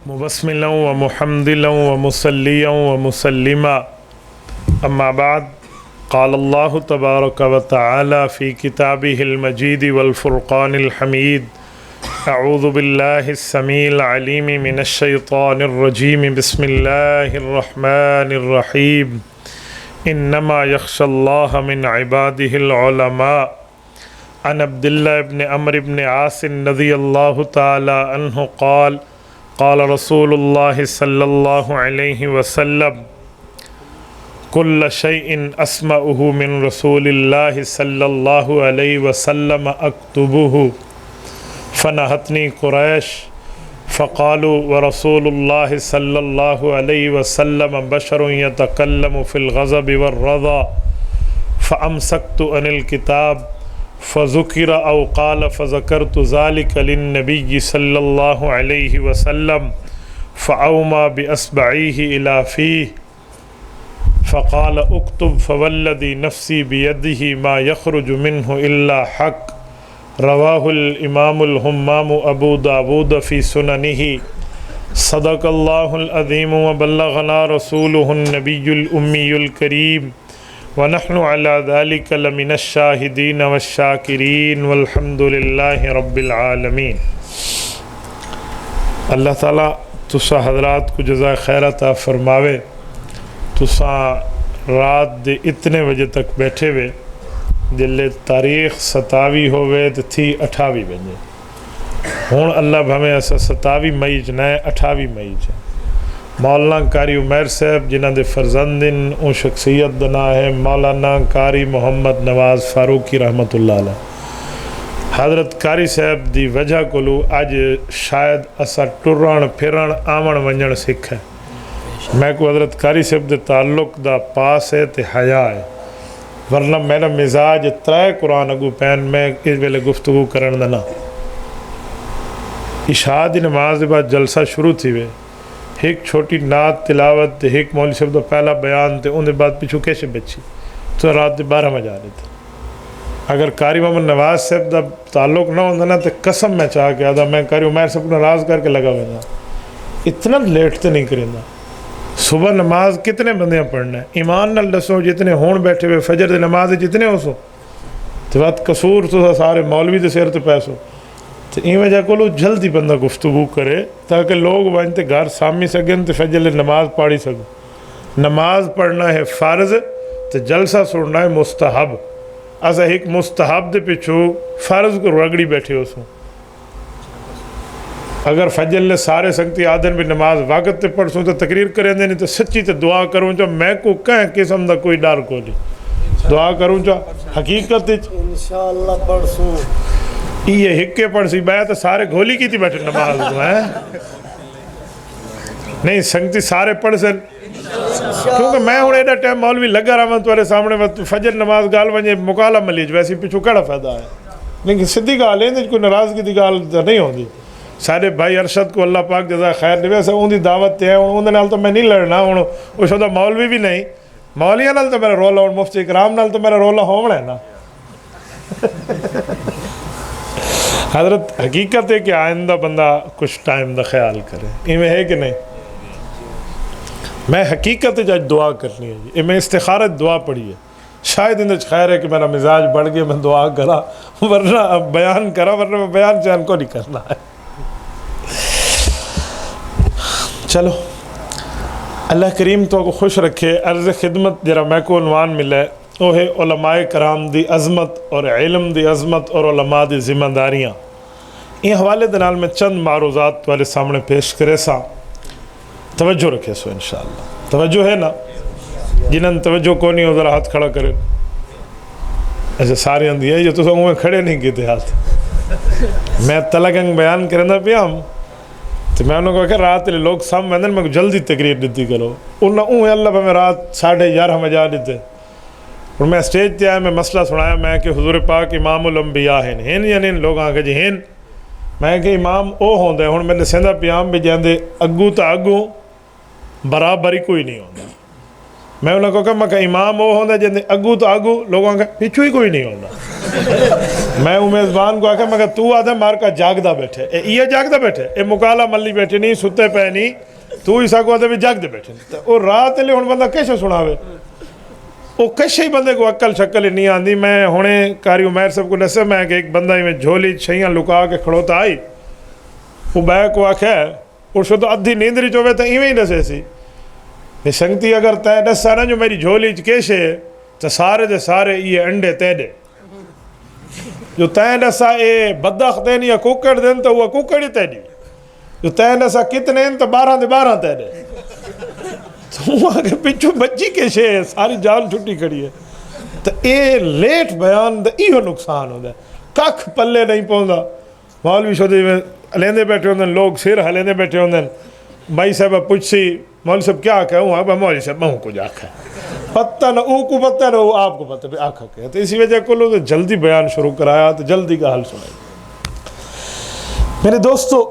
مبسملا ومحمدلا ومصليا ومسلما أما بعد قال الله تبارك وتعالى في كتابه المجيد والفرقان الحميد أعوذ بالله السميع العليم من الشيطان الرجيم بسم الله الرحمن الرحيم إنما يخشى الله من عباده العلماء عن عبد الله بن عمرو بن عاص رضي الله تعالى عنه قال قال رسول الله صلى الله عليه وسلم كل شيء أسمعه من رسول الله صلى الله عليه وسلم أكتبه فنهتني قريش فقالوا ورسول الله صلى الله عليه وسلم بشر يتكلم في الغضب والرضا فأمسكت عن الكتاب فذكر أو قال فذكرت ذلك للنبي صلى الله عليه وسلم فأومى بأصبعيه إلى فيه فقال اكتب فوالذي نفسي بيده ما يخرج منه إلا حق رواه الإمام الهمام أبو داود في سننه صدق الله العظيم وبلغنا رسوله النبي الأمي الكريم ونحن على ذلك لمن الشاهدين والشاكرين والحمد لله رب العالمین۔ اللہ تعالیٰ تسا حضرات کو جزائے خیر عطا فرماوے۔ تسا رات دے اتنے بجے تک بیٹھے ہوئے جلے تاریخ 27 ہوئے تو تھی 28 بجے ہون اللہ بھمیں ایسا 27 مئی جنائے 28 مئی جائے مولانا قاری عمیر صاحب جنہ دے فرزندن اون شخصیت دنا ہے مولانا قاری محمد نواز فاروقی رحمت اللہ علیہ حضرت قاری صاحب دی وجہ کولو آج شاید اسا ٹران پھران آمن ونجن سکھ ہے۔ میں کو حضرت قاری صاحب دے تعلق دا پاس ہے تے حیا ہے، ورنہ میرا مزاج ترائے قرآن اگو پین میں اس ویلے گفتگو کرن دنا۔ عشاء دی نماز دے بعد جلسہ شروع تھی وے، ایک چھوٹی نعت تلاوت تے ایک مولوی صاحب دا پہلا بیان تے ان دے بعد پیچھو کیسے بچی تو رات دے 12 بجا رہے تھے۔ اگر قاری محمد نواز صاحب دا تعلق نہ ہوندہ نا تو قسم میں چاہ کے آدھا میں قاری عمیر صاحب کو ناراض کر کے لگا ہوئے اتنا لیٹ تے نہیں کریں دا۔ صبح نماز کتنے بندیاں پڑھنا ہے؟ ایمان نال دسو جتنے ہون بیٹھے ہوئے فجر دے نماز جتنے ہو سو تو بات قصور تو سارے مولوی دے سیر تے پیسو تو این وجہ کو لو جلدی بندہ گفتگو کرے تاکہ لوگ وانتے گھر سامی سکیں تو فجر نماز پڑھی سکیں۔ نماز پڑھنا ہے فرض تو جلسہ سننا ہے مستحب۔ ایسا ایک مستحب دے پچھو فرض کو رگڑی بیٹھے ہو سو۔ اگر فجر لے سارے سکتی آدھن بھی نماز وقت تے پڑھ سوں تو تقریر کریں دے نہیں تو سچی تے دعا کروں چاہ میں کو کہیں قسم دا کوئی ڈار کو نہیں دعا کروں چاہ حقیقت انشاءاللہ پڑھ سوں یہ ہکے پڑھ سی بایا تو سارے گھولی کی تھی بیٹھے نماز کو ہیں نہیں سنگتی سارے پڑھ سن کیونکہ میں ہوں ایڈا ٹائم مولوی لگا رہا ہوں تمہارے سامنے فجر نماز گال ونجے مکالہ ملیج ویسی پیچھو کڑا فائدہ ہے لیکن صدی گال ہے کوئی ناراضگی دی گال نہیں ہوندی۔ سارے بھائی ارشد کو اللہ پاک جزائے خیر دے ویسے ان دی دعوت تے ہیں ان نال تو میں نہیں لڑنا ہوں وہ شدہ مولوی بھی نہیں مولیاں نال تو میرا رولا اور مفتی اکرام نال تو میرا رولا ہونا ہے نا۔ حضرت حقیقت ہے کہ آئندہ بندہ کچھ ٹائم دا خیال کرے ایمیں ہے کہ نہیں؟ میں حقیقت ہے جب دعا کرنی ہے یہ میں استخارت دعا پڑھی ہے شاید اندر خیر ہے کہ میرا مزاج بڑھ گیا میں دعا کرا ورنہ بیان کرا ورنہ میں بیان چین کو نہیں کرنا ہے۔ چلو اللہ کریم تو کو خوش رکھے۔ عرض خدمت جرا میں کو عنوان ملے وہ ہے علماء کرام دی عظمت اور علم دی عظمت اور علماء دی ذمہ داریاں۔ یہ حوالے دنال میں چند معروضات والے سامنے پیش کرے سا توجہ رکھے سو انشاءاللہ توجہ ہے نا جنہاں توجہ کو نہیں ہو ذرا ہاتھ کھڑا کرے ایسے سارے اندھی ہے جو تو سب میں کھڑے نہیں کیتے ہاتھ میں تلگنگ بیان کرنا پیا ہم تو میں انہوں کو کہا رات لے لوگ سام میں میں جلدی تقریر دیتی کرو انہوں اللہ پہ میں رات 11:30 بجا دیتے اور میں اسٹیج تے آیا میں مسئلہ سنایا میں کہ حضور پاک امام الانبیاء ہیں یعنی لوگ آگے جی ہیں میں کہ امام او ہوں دے ہوں میں نے سندہ پیام بھی جاندے اگو تا اگو برابری کوئی نہیں ہوندہ میں انہوں کو کہا میں کہ امام وہ ہوندے جن اگو تو اگو لوگوں کا پیچھو ہی کوئی نہیں ہوندہ میں میزبان کو آکھا میں کہ تو آدھے مار کا جاگ دا بیٹھے یہ جاگ دا بیٹھے اے مکالا ملی بیٹھے نہیں ستے پہ نہیں تو ہی ساکو آدھے بھی جاگ دے بیٹھے اور رات لے ہون بندہ کیسے سناوے وہ کشے ہی بندے کو عقل شکل ہی نہیں آندی میں ہونے کاری عمیر صاحب کو نسے میں کہ ایک بندہ ہی میں جھولی چھئیاں لکا کے کھڑوتا آئی وہ بے کو آکھا ہے اور شو تو ادھی نیندری چوبے تا ایویں ہی نسے سی یہ سنگتی اگر تے نسا نا جو میری جھولی کیسے تو سارے دے سارے یہ انڈے تے دے جو تے نسا اے بدخ دین یا کوکڑ دین تو وہ کوکڑ ہی تے دی جو تے نسا کتنے ہیں تو 12 دے 12 تے دے تو وہاں کے پچھو بچی کے شے ساری جان چھٹی کھڑی ہے تو اے لیٹ بیان دا ایہو نقصان ہو ہے ککھ پلے نہیں پہندا مولوی شدی میں لیندے بیٹھے ہوندے لوگ سر ہلیندے بیٹھے ہوندے بھائی صاحب پوچھ سی مولوی صاحب کیا کہوں اب مولوی صاحب مہوں کو جا کھا پتہ نہ او کو پتہ نہ وہ آپ کو پتہ بھی آکھا کہ تو اسی وجہ کو لوگ جلدی بیان شروع کرایا تو جلدی کا حل سنائی میرے دوستو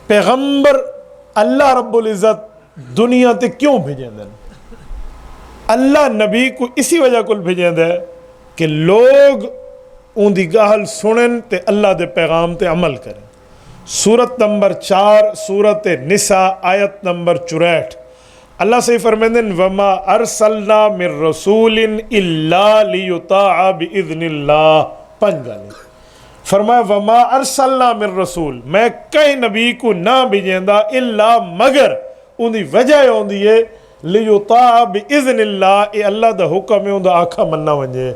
پیغمبر اللہ رب العزت دنیا تے کیوں بھیجیں دیں اللہ نبی کو اسی وجہ کو بھیجیں دیں کہ لوگ ان دی گاہل سنن تے اللہ دے پیغام تے عمل کریں سورت نمبر 4 سورت نساء آیت نمبر 64 اللہ سے فرمیندن وما ارسلنا من رسول الا لیطاع باذن اللہ پنجانی فرمایا وما ارسلنا من رسول میں کئی نبی کو نہ بھیجیندہ الا مگر ان دی وجہ ہوندی ہے لیطاع باذن اللہ اے اللہ دا حکم ہے ان دا آکھا مننا ونجے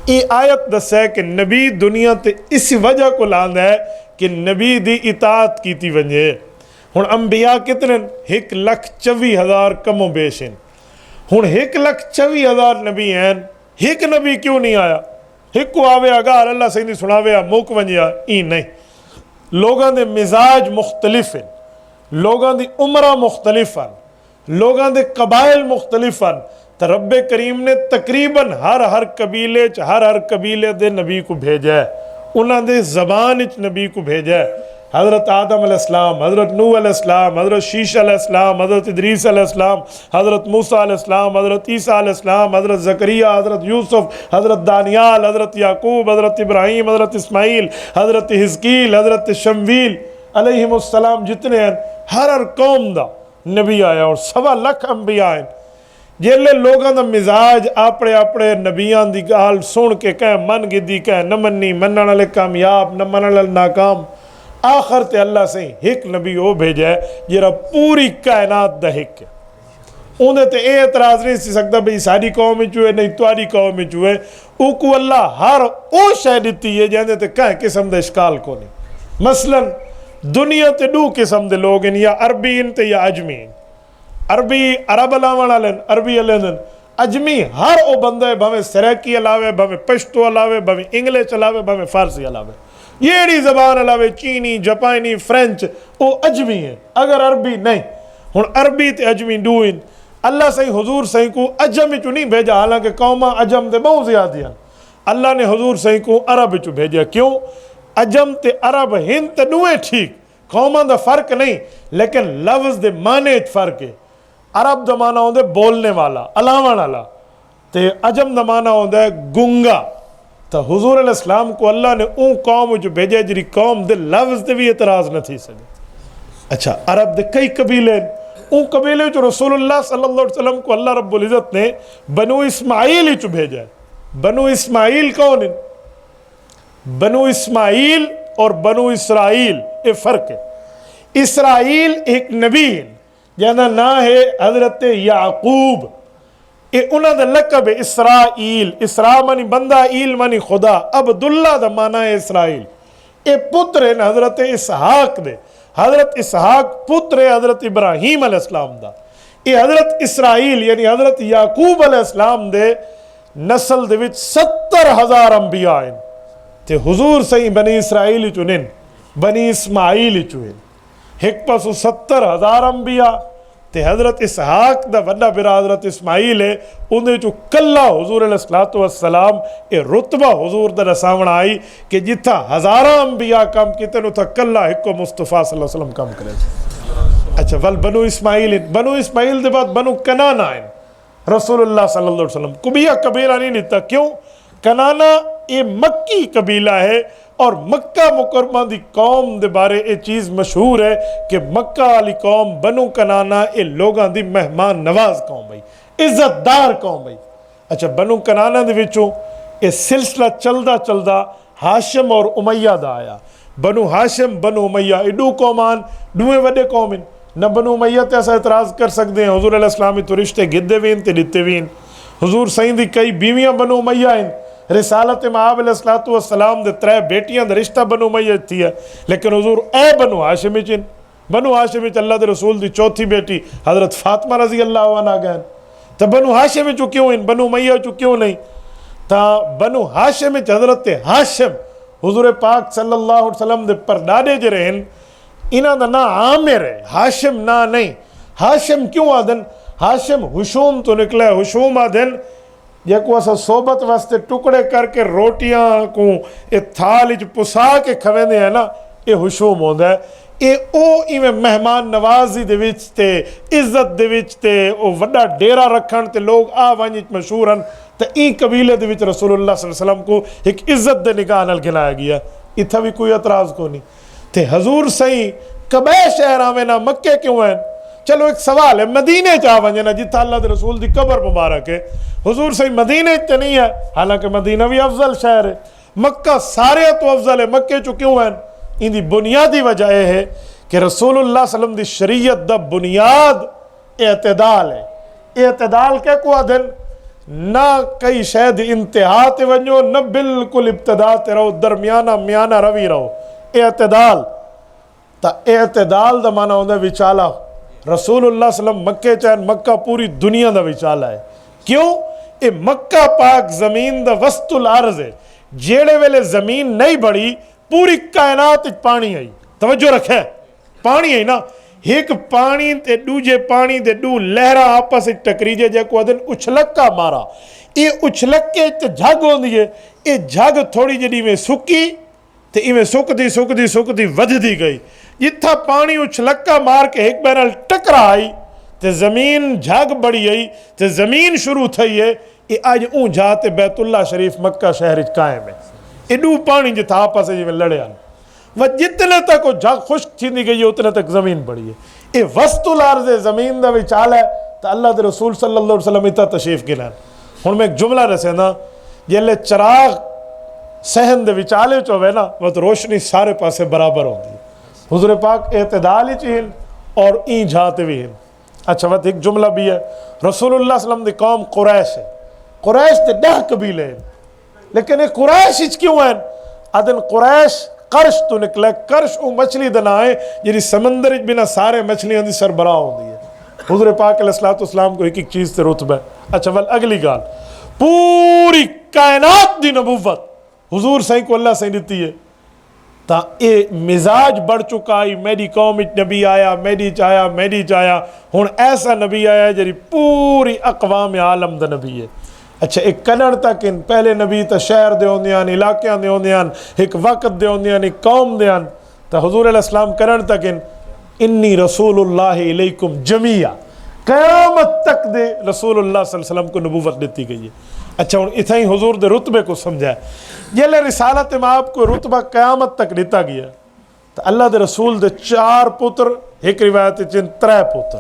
یہ آیت دس ہے کہ نبی دنیا تے اس وجہ کو لاندہ ہے کہ نبی دی اطاعت کیتی ونجے ہن انبیاء کتنے 1,24,000 کم و بیش ہیں ہن 1,24,000 نبی ہیں ایک نبی کیوں نہیں آیا ایک کو آوے اگار اللہ سے نہیں سناوے موک ونجیا ای نہیں لوگاں دے مزاج مختلف ہیں لوگاں دی عمرہ مختلف ہیں لوگاں دے قبائل مختلف ہیں تو رب کریم نے تقریباً ہر قبیلے ہر قبیلے دے نبی کو بھیجا ہے انہاں دے زبان اچ نبی کو بھیجا ہے حضرت آدم علیہ السلام حضرت نوح علیہ السلام حضرت شیش علیہ السلام حضرت ادریس علیہ السلام حضرت موسیٰ علیہ السلام حضرت عیسیٰ علیہ السلام حضرت زکریا حضرت یوسف حضرت دانیال حضرت یعقوب حضرت ابراہیم حضرت اسماعیل حضرت حزقیل حضرت شمویل علیہم السلام جتنے ہیں ہر قوم دا نبی آیا اور 1.25 انبیاء ہیں جیلے لوگاں دا مزاج اپنے اپنے نبیان دی گال سن کے کہیں من گدی کہیں نہ منی منن والے کامیاب نہ منن والے ناکام آخر تے اللہ سے ایک نبی وہ بھیجا ہے جرا پوری کائنات دا ایک ہے انہیں تے اے اعتراض نہیں سی سکتا بھئی ساری قوم میں چوئے نہیں تواری قوم میں چوئے او کو اللہ ہر او شے دتی ہے جہاں تے کہیں قسم دے اشکال کو نہیں مثلا دنیا تے 2 قسم دے لوگ ہیں یا عربی تے یا اجمی عربی عرب علاوہ لین عربی لین اجمی ہر او بندہ بھویں سریکی علاوے بھویں پشتو علاوے بھویں انگلش علاوے بھویں فارسی علاوے یہ زبان علاوے چینی جاپانی فرینچ او اجمی ہے اگر عربی نہیں ہن عربی تے اجمی ڈوئن اللہ صحیح حضور صحیح کو اجم چو نہیں بھیجا حالانکہ قومہ اجم تے بہت زیادہ ہیں اللہ نے حضور صحیح کو عرب چو بھیجا کیوں اجم تے عرب ہند تے دوئے ٹھیک قومہ دا فرق نہیں لیکن لفظ دے معنی فرق ہے عرب دا معنی ہوندے بولنے والا علاوان والا تے عجم دا معنی ہوندے گنگا تو حضور علیہ السلام کو اللہ نے اون قوم جو بھیجے جری قوم دے لفظ دے بھی اعتراض نہ تھی سکے اچھا عرب دے کئی قبیلے اون قبیلے جو رسول اللہ صلی اللہ علیہ وسلم کو اللہ رب العزت نے بنو اسماعیل ہی چو بھیجا ہے بنو اسماعیل کون ہیں بنو اسماعیل اور بنو اسرائیل یہ فرق ہے اسرائیل ایک نبی ہے جہاں نا ہے حضرت یعقوب یہ انہوں دا لقب ہے اسرائیل اسراء منی بندہ ایل منی خدا عبداللہ دا مانا ہے اسرائیل یہ پتر ہے حضرت اسحاق دے حضرت اسحاق پتر ہے حضرت ابراہیم علیہ السلام دا یہ حضرت اسرائیل یعنی حضرت یعقوب علیہ السلام دے نسل دے وچ 70,000 انبیاء ہیں تے حضور صحیح بنی اسرائیل چنن بنی اسماعیل چنن ایک پاسو 70,000 انبیاء تے حضرت اسحاق دا وڈا برا حضرت اسماعیل ہے انہیں جو کلہ حضور علیہ السلام اے رتبہ حضور دا رساون آئی کہ جتھا 1000 انبیاء کام کیتے نو تھا کلہ ایک کو مصطفیٰ صلی اللہ علیہ وسلم کام کرے اچھا ول بنو اسماعیل دے بعد بنو کنانا ہیں رسول اللہ صلی اللہ علیہ وسلم کبیہ قبیلہ نہیں لیتا. کیوں؟ کنانا یہ مکی قبیلہ ہے اور مکہ مکرمہ دی قوم دے بارے یہ چیز مشہور ہے کہ مکہ والی قوم بنو کنانا یہ لوگاں دی مہمان نواز قوم بھائی، عزت دار قوم بھائی. اچھا بنو کنانا دے وچوں یہ سلسلہ چلدا چلدا ہاشم اور امیہ دا آیا. بنو ہاشم بنو امیہ یہ دو قومان دوئے وڈے قوم ہیں. نہ بنو امیہ تے اسا اعتراض کر سکتے ہیں، حضور علیہ السلام تو رشتے گدے وین تے دتے وین. حضور سائیں دی کئی بیویاں بنو امیہ ہیں. رسالت مآب علیہ السلام دے 3 بیٹیاں دا رشتہ بنو امیہ تھی ہے، لیکن حضور اے بنو ہاشم چن. بنو ہاشم چ اللہ دے رسول دی چوتھی بیٹی حضرت فاطمہ رضی اللہ عنہ گئن. تو بنو ہاشم چ کیوں ہیں، بنو امیہ چ کیوں نہیں؟ تا بنو ہاشم چ حضرت ہاشم حضور پاک صلی اللہ علیہ وسلم دے پرداڈے جے رہن، انہاں دا نام عامر ہے، ہاشم نا نہیں. ہاشم کیوں آدن؟ ہاشم حشوم تو نکلا ہے. حشوم آدن جیکو اسا صحبت واسطے ٹکڑے کر کے روٹیاں کو یہ تھال وچ پسا کے کھویندے ہیں نا، یہ حشوم ہوندا ہے. یہ او ایویں مہمان نوازی دے وچ تے عزت دے وچ تے او وڈا ڈیرا رکھن تے لوگ آ ونج مشہور ہیں. تے این قبیلے دے وچ رسول اللہ صلی اللہ علیہ وسلم کو ایک عزت دے نگاہ نال گھلایا گیا. اتھا بھی کوئی اعتراض کو نہیں. تے حضور سائیں کبے شہر آویں نہ مکے کیوں ہیں؟ چلو ایک سوال ہے، مدینے چاہ ونجے نا جتھا اللہ دے رسول دی قبر مبارک ہے. حضور سائیں مدینے تے نہیں ہے، حالانکہ مدینہ بھی افضل شہر ہے. مکہ سارے تو افضل ہے، مکے چو کیوں ہیں؟ ان دی بنیادی وجہ یہ ہے کہ رسول اللہ صلی اللہ علیہ وسلم دی شریعت دا بنیاد اعتدال ہے. اعتدال کے کو دن نہ کئی شاید انتہا تے ونجو نہ بالکل ابتدا تے رہو، درمیانہ میانہ روی رہو. اعتدال تا اعتدال دا معنی ہوندا وچالا. رسول اللہ صلی اللہ علیہ وسلم مکے چاہن مکہ پوری دنیا دا وچالا ہے. کیوں؟ اے مکہ پاک زمین دا وسط الارض ہے. جیڑے ویلے زمین نہیں بڑی پوری کائنات پانی آئی. توجہ رکھے، پانی آئی نا، ایک پانی تے دوجے پانی دے دو لہرہ آپس ٹکریجے جے کو ادن اچھلکا مارا. یہ اچھلکے تے جھگ ہوندی ہے. یہ جھگ تھوڑی جڑی میں سکی تے ایویں سکدی سکدی سکدی ودھدی گئی. جتھا پانی اچھلکا مار کے ایک بینال ٹکرا آئی تے زمین جھگ بڑی آئی تے زمین شروع تھی ہے. یہ آج اون جاتے بیت اللہ شریف مکہ شہر قائم ہے. یہ دو پانی جتھا آپس جی میں لڑے آن و جتنے تک وہ جھگ خشک تھی گئی ہے اتنے تک زمین بڑی ہے. یہ وسط الارض زمین دا وچال ہے. تو اللہ دے رسول صلی اللہ علیہ وسلم اتنا تشریف گلان. ہن میں ایک جملہ رسے نا، جلے چراغ سہن دے وچالے چوے نا وہ تو روشنی سارے پاسے برابر ہوندی ہے. حضور پاک اعتدال ہی چہن اور این جھاتے بھی ہیں. اچھا وقت ایک جملہ بھی ہے، رسول اللہ صلی اللہ علیہ وسلم دی قوم قریش ہے. قریش تے 10 قبیلے ہیں، لیکن یہ قریش ہچ کیوں ہیں؟ ادن قریش قرش تو نکلے. قرش او مچھلی دنا ہے جی سمندر وچ بنا سارے مچھلیاں دی سربراہ ہوندی ہے. حضور پاک علیہ السلام کو ایک ایک چیز تے رتبہ ہے. اچھا ول اگلی گال، پوری کائنات دی نبوت حضور سائیں کو اللہ سائیں دیتی ہے. تا اے مزاج بڑھ چکا ہے، میری قوم نبی آیا، میری چایا، میری چایا. ہن ایسا نبی آیا جی پوری اقوام عالم دا نبی ہے. اچھا ایک کنڑ تک ان پہلے نبی تا شہر دے ہوندیاں، علاقیاں دے ہوندیاں، ایک وقت دے ہوندیاں، ایک قوم دے ہن. تا حضور علیہ السلام کنڑ تک ان انی رسول اللہ علیکم جمیعہ، قیامت تک دے رسول اللہ صلی اللہ علیہ وسلم کو نبوت دیتی گئی ہے. اچھا ہوں اتھا ہی حضور دے رتبے کو سمجھا ہے. یہ لے رسالت مآب کو رتبہ قیامت تک دیتا گیا. تو اللہ دے رسول دے 4 پتر، ایک روایت چن 3 پتر.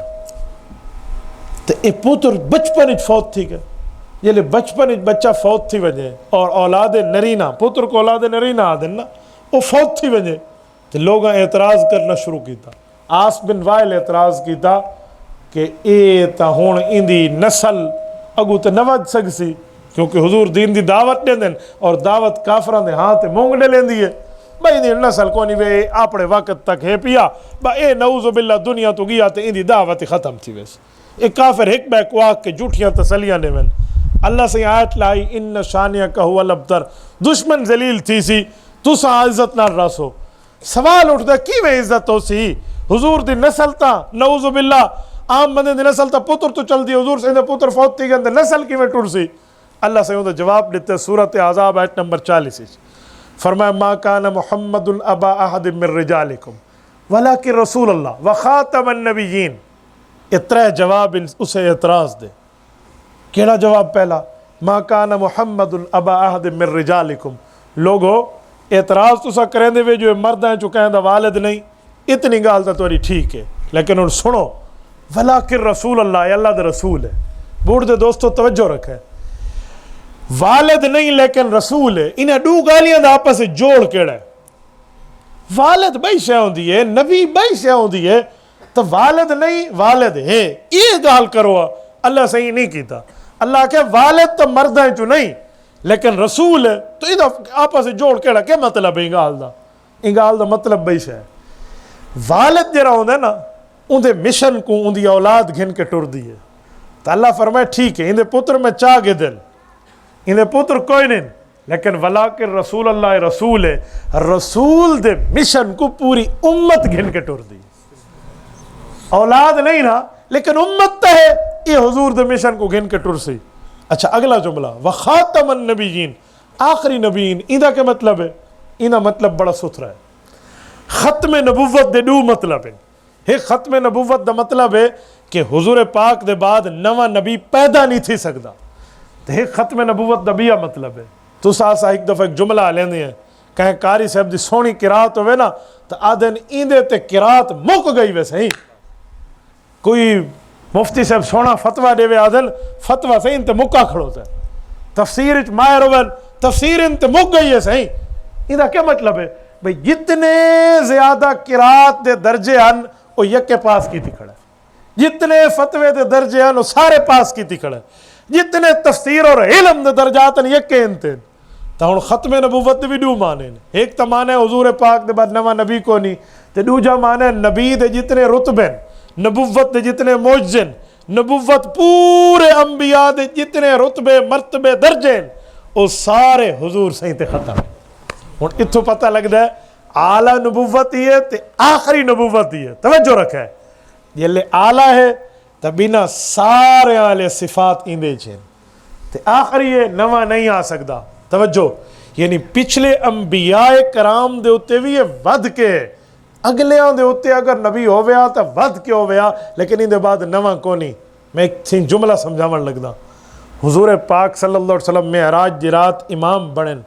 تو یہ پتر بچپن اچ فوت تھی گئے. یہ لے بچپن اچ بچہ فوت تھی وجہ اور اولاد نرینہ، پتر کو اولاد نرینہ آدن نا، وہ فوت تھی وجہ. تو لوگاں اعتراض کرنا شروع کیتا. آس بن وائل اعتراض کیتا کہ اے تا ہون اندی نسل اگو تے نوج سکسی، کیونکہ حضور دین دی دعوت دیں دن اور دعوت کافران دے ہاتھ مونگنے لیں دی ہے. بھائی دی نسل کو نہیں وے اپنے وقت تک ہے پیا با اے نعوذ باللہ دنیا تو گیا تے اندی دعوت ختم تھی ویسے. ایک کافر ایک بیک واق کے جھوٹیاں تسلیاں نے من اللہ سے آیت لائی ان شانیہ هو الابتر. دشمن ذلیل تھی سی تو سا عزت نہ رسو. سوال اٹھتا کی میں عزت ہو سی؟ حضور دی نسل تا نعوذ باللہ عام بندے دی نسل تا پتر تو چل دی، حضور سے پتر فوت تھی گئے نسل کی میں ٹور سی. اللہ سے اندر جواب دیتے سورۃ احزاب آیت نمبر 40 فرمایا ما کان محمد ابا احد من رجالکم ولکن رسول اللہ وخاتم النبیین. اترے جواب اسے اعتراض دے. کیڑا جواب پہلا؟ ما کان محمد ابا احد من رجالکم. لوگو اعتراض تسا کریں دے وے جو مرد ہیں چکیں دا والد نہیں، اتنی گال تا توری ٹھیک ہے، لیکن ان سنو ولیکن رسول اللہ، اللہ دا رسول ہے. بوڑھ دے دوستو توجہ رکھے، والد نہیں لیکن رسول ہے. انہیں دو گالیاں دا آپس سے جوڑ کیڑا ہے. والد بھائی شے ہوندی ہے، نبی بھائی شے ہوندی ہے، تو والد نہیں والد ہے. یہ گال کرو اللہ صحیح نہیں کیتا. اللہ کہ والد تو مردیں چو نہیں لیکن رسول ہے، تو یہ آپس سے جوڑ کیڑا کیا مطلب ہے انگال دا؟ انگال دا مطلب بھائی شے والد جرا ہوندہ ہے نا، ان دے مشن کو ان دی اولاد گھن کے ٹر دی ہے. تو اللہ فرمائے ٹھیک ہے، ان دے پتر میں چاہ گے دل، ان دے پتر کوئی نہیں، لیکن ولیکن رسول اللہ رسول ہے. رسول دے مشن کو پوری امت گھن کے ٹر دی. اولاد نہیں نا لیکن امت تا ہے، یہ حضور دے مشن کو گھن کے ٹر سی. اچھا اگلا جملہ وخاتم النبیین، آخری نبیین. ایندہ کے مطلب ہے؟ ایندہ مطلب بڑا ستھرا ہے. ختم نبوت دے دو مطلب ہے. ایک ختم نبوت دا مطلب ہے کہ حضور پاک دے بعد نواں نبی پیدا نہیں تھی سکتا. تو ایک ختم نبوت دا بیا مطلب ہے. تو ساسا ایک دفعہ ایک جملہ لیں دے ہیں، کہیں کاری صاحب دی سونی قرات ہوئے نا تو آدھن ایندے تے قرات مک گئی ویسے ہی. کوئی مفتی صاحب سونا فتوہ دے وے آدھن فتوہ سے انتے مکہ کھڑو تے تفسیر اچ مائر ہوئے تفسیر انتے مک گئی ہے صحیح. ایندہ کیا مطلب ہے؟ بھئی جتنے زیادہ قرات دے درجے ہن وہ یک کے پاس کی تھی کھڑا ہے، جتنے فتوے دے درجے ہن وہ سارے پاس کی تھی کھڑا ہے، جتنے تفسیر اور علم دے درجات ہیں یک کے انتے. تو ہن ختم نبوت بھی دو مانے. ایک تو مانے حضور پاک دے بعد نواں نبی کو نہیں، تے دوجا مانے نبی دے جتنے رتبے، نبوت دے جتنے معجزے، نبوت پورے انبیاء دے جتنے رتبے مرتبے درجے وہ سارے حضور سہیں تے ختم. ہن اتھوں پتہ لگدا ہے اعلیٰ نبوت ہی ہے تے آخری نبوت ہی ہے. توجہ رکھا ہے، یہ لے اعلیٰ ہے تبینا سارے آلے صفات ایندے چھیں تے آخری ہے نواں نہیں آ سکتا. توجہ، یعنی پچھلے انبیاء کرام دے اتے بھی یہ ود کے اگلے دے اتے اگر نبی ہو گیا تو ود کے ہو گیا، لیکن ان دے بعد نواں کونی. میں ایک جملہ سمجھاون لگدا. حضور پاک صلی اللہ علیہ وسلم معراج دی رات امام بنن،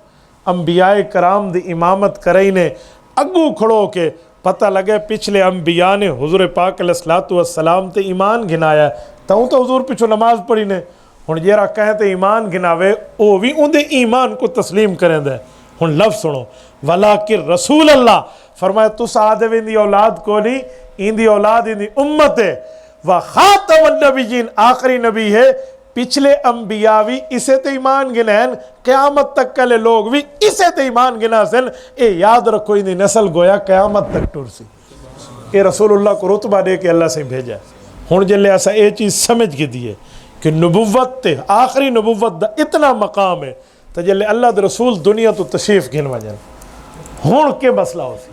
انبیاء کرام دی امامت کرئی نے اگو کھڑو کے پتہ لگے پچھلے انبیاء نے حضور پاک علیہ السلام تے ایمان گھنایا ہے، تو حضور پیچھو نماز پڑھی نے. ہن جیرا کہتے ایمان گھناوے او بھی ان دے ایمان کو تسلیم کریں دے. ہن لفظ سنو ولیکن رسول اللہ فرمایا تس آدھے ان دی اولاد کو نہیں، ان دی اولاد ان دی امت ہے. وخاتم النبیین، آخری نبی ہے. پچھلے انبیاء بھی اسے تے ایمان گنین، قیامت تک کلے لوگ بھی اسے تے ایمان گنا سن. اے یاد رکھو ان دی نسل گویا قیامت تک ٹر سی. اے رسول اللہ کو رتبہ دے کے اللہ سے بھیجا. ہن جلے ایسا اے چیز سمجھ کے دیئے کہ نبوت تے آخری نبوت دا اتنا مقام ہے تو جلے اللہ دے رسول دنیا تو تشریف گھن وجن. ہون کے مسئلہ ہو سی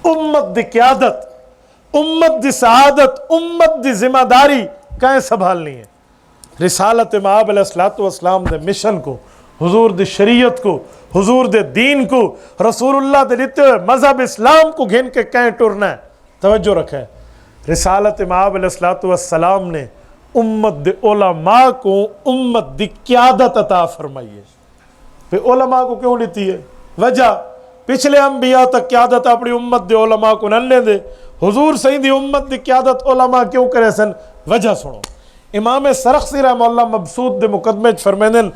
امت دی قیادت، امت دی سعادت، امت دی ذمہ داری کہیں سنبھالنی ہے. رسالت مآب علیہ السلام دے مشن کو، حضور دی شریعت کو، حضور دے دین کو، رسول اللہ دے دیتے ہوئے مذہب اسلام کو گھن کے کہیں ٹرنا ہے. توجہ رکھیں، رسالت مآب علیہ السلام نے امت دے علماء کو امت دی قیادت عطا فرمائی ہے. پھر علماء کو کیوں لیتی ہے؟ وجہ پچھلے انبیاء تک قیادت اپنی امت دے علماء کو نہ لیں دے، حضور صحیح دی امت دی قیادت علماء کیوں کرے سن؟ وجہ سنو. امام سرخسی رحمہ اللہ مبسوط دے مقدمے فرمیدن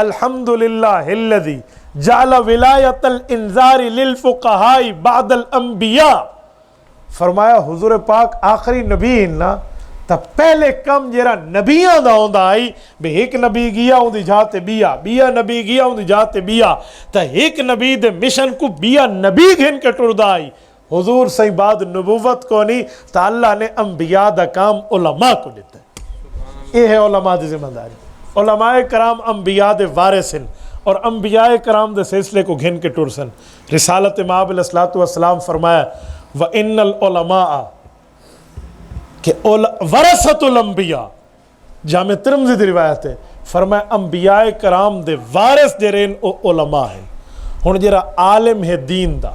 الحمدللہ الذی جعل ولایت الانذار للفقہاء بعد الانبیاء. فرمایا حضور پاک آخری نبی نا تا پہلے کم جیرا نبیاں دا ہوندہ آئی بے ایک نبی گیا ہوندی جاتے بیا، بیا نبی گیا ہوندی جاتے بیا، تا ایک نبی دے مشن کو بیا نبی گھن کے ٹردہ آئی. حضور صحیح بعد نبوت کو نہیں تا اللہ نے انبیاء دا کام علماء کو دیتا ہے. یہ ہے علماء دی ذمہ داری. علماء کرام انبیاء دے وارث ہیں اور انبیاء کرام دے سلسلے کو گھن کے ٹر سن. رسالت مآب علیہ السلام فرمایا وَإِنَّ الْعُلَمَاءَ کہ ورثۃ الانبیاء، جامع ترمذی دی روایت ہے، فرمایا انبیاء کرام دے وارث جرین او علماء ہیں. ہن جرا عالم ہے دین دا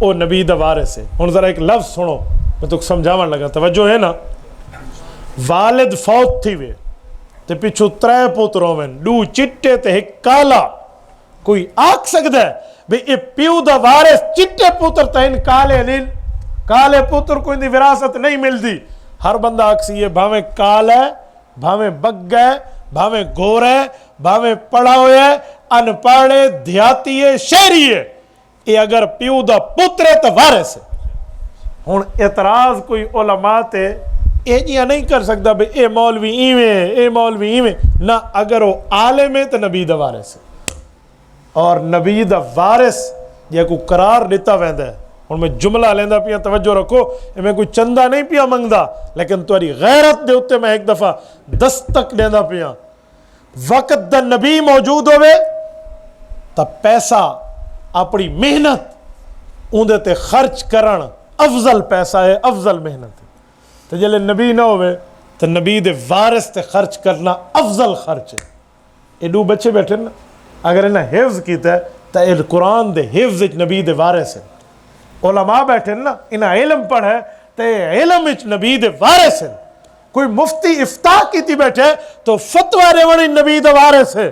او نبی دا وارث ہے. ہن ذرا ایک لفظ سنو میں تو سمجھاون لگا، توجہ ہے نا. والد فوت تھی وے، تے پچھو 3 پتر ہوون، 2 چٹے تے 1 کالا. کوئی آکھ سکتا ہے بھئی اے پیو دا وارث چٹے پتر تین کالے نہیں، کالے پتر کوئی دی وراثت نہیں ملدی. ہر بندہ آکسی ہے بھاویں کال ہے، بھاویں بگ ہے، بھاویں گور ہے، بھاویں پڑھا ہویا ہے، ان پڑھے، دیہاتی ہے، شہری ہے، اے اگر پیو دا پتر ہے تو وارث ہے. ہن اعتراض کوئی علماء تے اے جیاں نہیں کر سکتا بھئی اے مولوی ایویں، اے مولوی ایویں. نہ، اگر وہ عالم ہے تو نبی دا وارث ہے. اور نبی دا وارث یا کوئی قرار دیتا ویندا ہے. ہن میں جملہ لیندا پیا، توجہ رکھو، میں کوئی چندہ نہیں پیا منگدا، لیکن تہاڈی غیرت دے اوتے میں ایک دفعہ دستک دیندا پیا. وقت دا نبی موجود ہوئے تا پیسہ اپنی محنت اندے تے خرچ کرن افضل پیسہ ہے، افضل محنت ہے. تو جلے نبی نہ ہوئے تو نبی دے وارث تے خرچ کرنا افضل خرچ ہے. یہ 2 بچے بیٹھے نا، اگر انہیں حفظ کیتا ہے تو یہ قرآن دے حفظ نبی دے وارث ہیں. علماء بیٹھے نا، انہیں علم پڑھے تو علم نبی دے وارث ہیں. کوئی مفتی افتاح کیتی بیٹھے تو فتوہ دیوانی نبی دے وارث ہے.